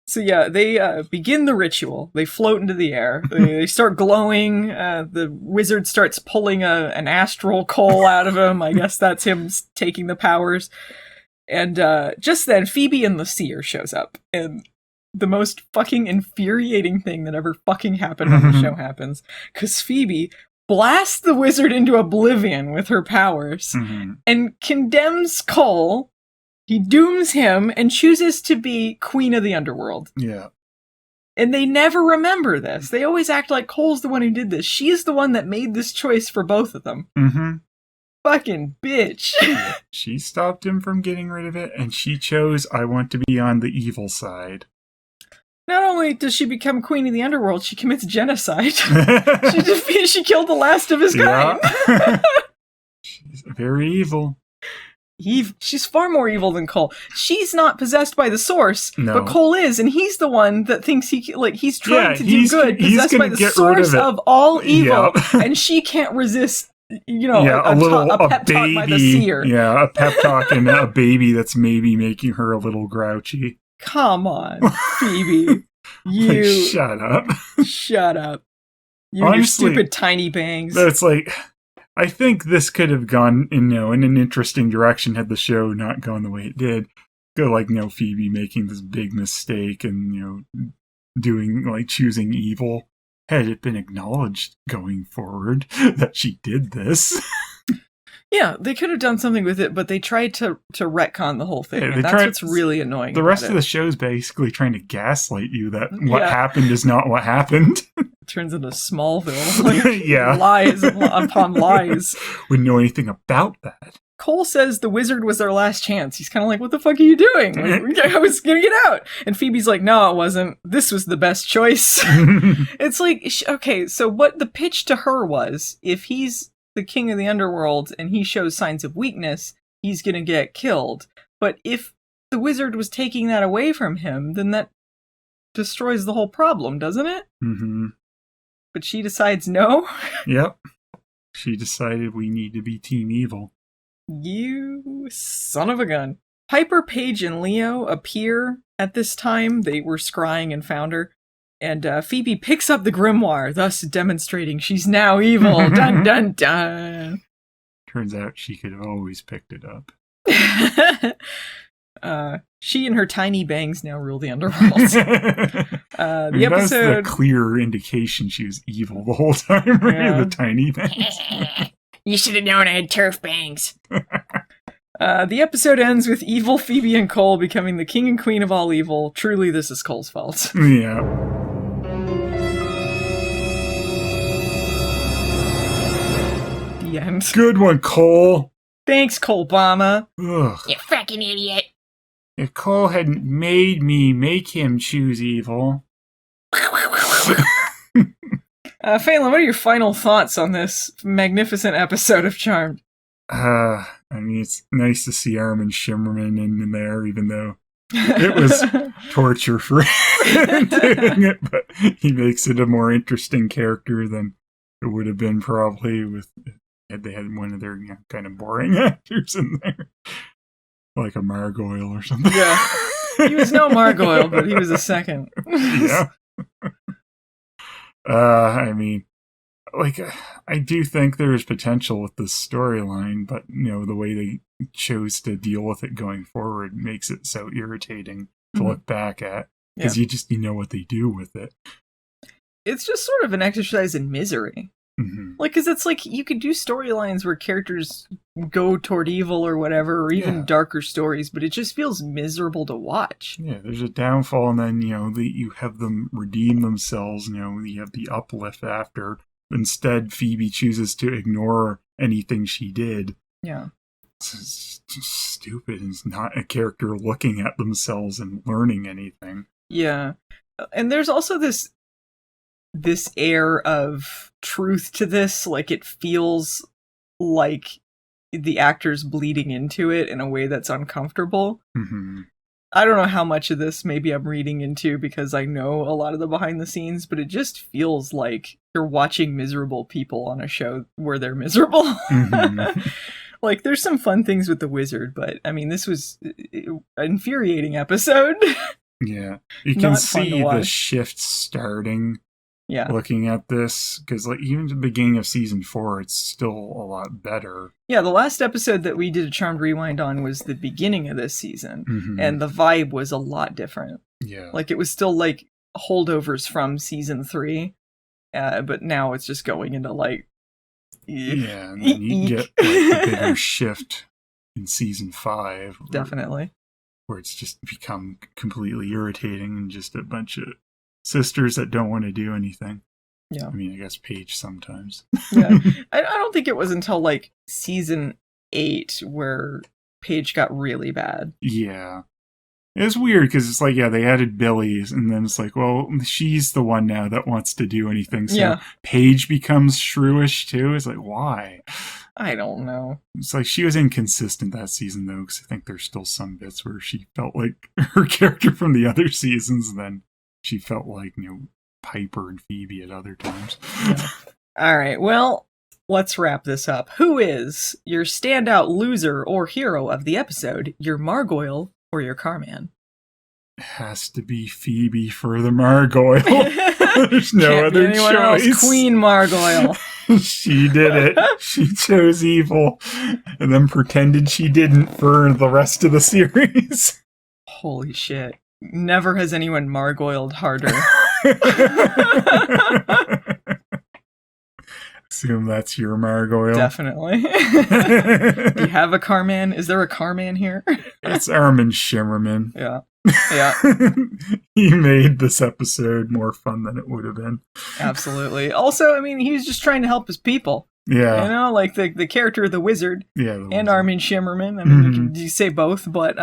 So yeah, they begin the ritual. They float into the air. They start glowing. The wizard starts pulling an astral coal out of him. I guess that's him taking the powers. And just then, Phoebe and the seer shows up. And the most fucking infuriating thing that ever fucking happened on the show happens. Because Phoebe blasts the wizard into oblivion with her powers and condemns Cole. He dooms him and chooses to be queen of the underworld. Yeah. And they never remember this. They always act like Cole's the one who did this. She's the one that made this choice for both of them. Mm-hmm. Fucking bitch. She stopped him from getting rid of it, and she chose, I want to be on the evil side. Not only does she become queen of the underworld, she commits genocide. She killed the last of his kind. She's very evil. She's far more evil than Cole. She's not possessed by the source, No. but Cole is, and he's the one that thinks he's trying to do good, he's possessed by the source of all evil, and she can't resist. A pep talk by the seer. Yeah, a pep talk and a baby that's maybe making her a little grouchy. Come on, Phoebe. You shut up. Shut up. You Honestly, and your stupid tiny bangs. It's like, I think this could have gone in an interesting direction had the show not gone the way it did. Go Phoebe making this big mistake and doing choosing evil. Had it been acknowledged going forward that she did this. Yeah, they could have done something with it, but they tried to retcon the whole thing. Yeah, and that's what's really annoying. The rest of the show is basically trying to gaslight you that what happened is not what happened. It turns into Smallville. Yeah. Lies upon lies. Wouldn't know anything about that. Cole says the wizard was their last chance. He's kind of like, what the fuck are you doing? I was gonna get out. And Phoebe's like, no, it wasn't. This was the best choice. It's like, okay, so what the pitch to her was, if he's the king of the underworld and he shows signs of weakness, he's gonna get killed. But if the wizard was taking that away from him, then that destroys the whole problem, doesn't it? Mm-hmm. But she decides no? Yep. She decided we need to be Team Evil. You son of a gun. Piper, Paige, and Leo appear at this time. They were scrying and found her. And Phoebe picks up the grimoire, thus demonstrating she's now evil. Dun dun dun. Turns out she could have always picked it up. She and her tiny bangs now rule the underworld. The episode... That's the clear indication she was evil the whole time, right? Yeah. The tiny bangs. You should have known I had turf bangs. The episode ends with evil Phoebe and Cole becoming the king and queen of all evil. Truly, this is Cole's fault. Yeah. The end. Good one, Cole. Thanks, Cole Obama. Ugh. You fucking idiot. If Cole hadn't made me make him choose evil. Phelan, what are your final thoughts on this magnificent episode of Charmed? I mean, it's nice to see Armin Shimerman in there, even though it was torture for him doing it, but he makes it a more interesting character than it would have been probably had they had one of their kind of boring actors in there. Like a Margoyle or something. Yeah. He was no Margoyle, but he was a second. Yeah. I mean, I do think there is potential with this storyline, but, the way they chose to deal with it going forward makes it so irritating to look back at, because you know what they do with it. It's just sort of an exercise in misery. Mm-hmm. Because it's you could do storylines where characters go toward evil or whatever, or even darker stories, but it just feels miserable to watch. Yeah, there's a downfall, and then, you have them redeem themselves, you have the uplift after. Instead, Phoebe chooses to ignore anything she did. Yeah. It's just stupid. It's not a character looking at themselves and learning anything. Yeah. And there's also this air of truth to this. It feels like the actor's bleeding into it in a way that's uncomfortable. Mm-hmm. I don't know how much of this maybe I'm reading into because I know a lot of the behind the scenes, but it just feels like you're watching miserable people on a show where they're miserable. Mm-hmm. There's some fun things with the wizard, but I mean, this was an infuriating episode. Yeah. You can see the shift starting. Yeah. Looking at this, because even at the beginning of season 4, it's still a lot better. Yeah, the last episode that we did a Charmed Rewind on was the beginning of this season, mm-hmm. and the vibe was a lot different. Yeah. It was still holdovers from season 3, but now it's just going into yeah, and then you get a bigger shift in season 5. Definitely. Where it's just become completely irritating and just a bunch of sisters that don't want to do anything. Yeah. I mean, I guess Paige sometimes. Yeah. I don't think it was until like season 8 where Paige got really bad. Yeah. It's weird because it's like, yeah, they added Billy's, and then it's like, well, she's the one now that wants to do anything. So Yeah. Paige becomes shrewish too. It's like, why? I don't know. It's like she was inconsistent that season though, because I think there's still some bits where she felt like her character from the other seasons, and then she felt like, Piper and Phoebe at other times. Yeah. All right, well, let's wrap this up. Who is your standout loser or hero of the episode? Your Margoyle or your Carman? It has to be Phoebe for the Margoyle. There's no Can't be other anyone choice. else. Queen Margoyle. She did it. She chose evil and then pretended she didn't for the rest of the series. Holy shit. Never has anyone Margoyled harder. Assume that's your Margoyle. Definitely. Do you have a Carman? Is there a Carman here? It's Armin Shimerman. Yeah. Yeah. He made this episode more fun than it would have been. Absolutely. Also, I mean, he was just trying to help his people. Yeah. Like the character of the wizard. Yeah. And Armin Shimerman. I mean, you say both, but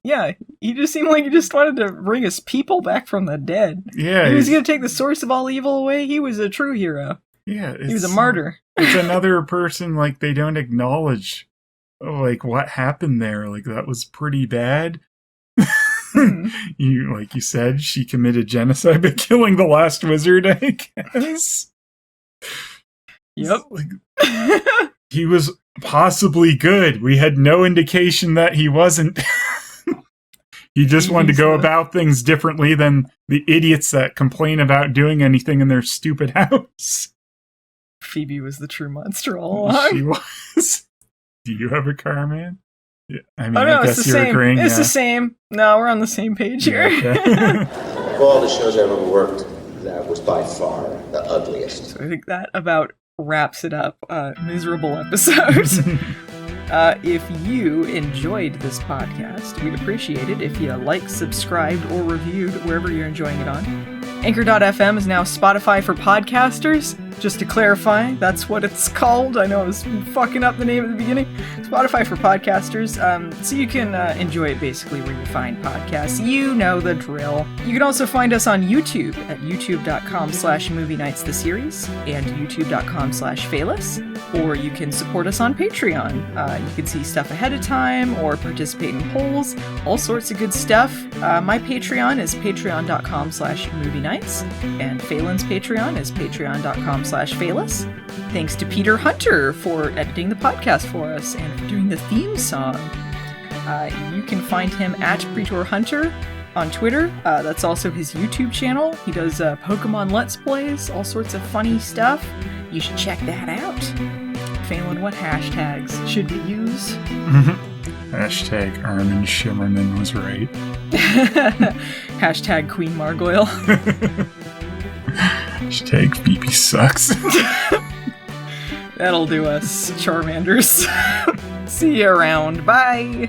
yeah, he just seemed like he just wanted to bring his people back from the dead. Yeah. He was going to take the source of all evil away. He was a true hero. Yeah. He was a martyr. It's another person, like, they don't acknowledge, like, what happened there. Like, that was pretty bad. Like you said, she committed genocide by killing the last wizard, I guess. Yep. He was possibly good. We had no indication that he wasn't. He just wanted to go about things differently than the idiots that complain about doing anything in their stupid house. Phoebe was the true monster all along. She was. Do you have a car, man? Yeah. I mean, no, I guess it's the you're same. agreeing. It's the same. No, we're on the same page here. Okay. Of all the shows I've ever worked, that was by far the ugliest. So I think that about wraps it up. Miserable episodes. If you enjoyed this podcast, we'd appreciate it if you liked, subscribed, or reviewed wherever you're enjoying it on. Anchor.fm is now Spotify for podcasters. Just to clarify, that's what it's called. I know I was fucking up the name at the beginning. Spotify for podcasters. So you can enjoy it basically where you find podcasts. You know the drill. You can also find us on YouTube at youtube.com/movie nights the series and youtube.com/Phaelus. Or you can support us on Patreon. You can see stuff ahead of time or participate in polls. All sorts of good stuff. My Patreon is patreon.com/movie nights. And Phelan's Patreon is patreon.com/Phaelus. Thanks to Peter Hunter for editing the podcast for us and for doing the theme song. You can find him at Pretor Hunter on Twitter. That's also his YouTube channel. He does Pokemon Let's Plays, all sorts of funny stuff. You should check that out. Phelan, what hashtags should we use? Hashtag Armin Shimerman was right. Hashtag Queen Margoyle. Hashtag Phoebe sucks. That'll do us, Charmanders. See you around. Bye.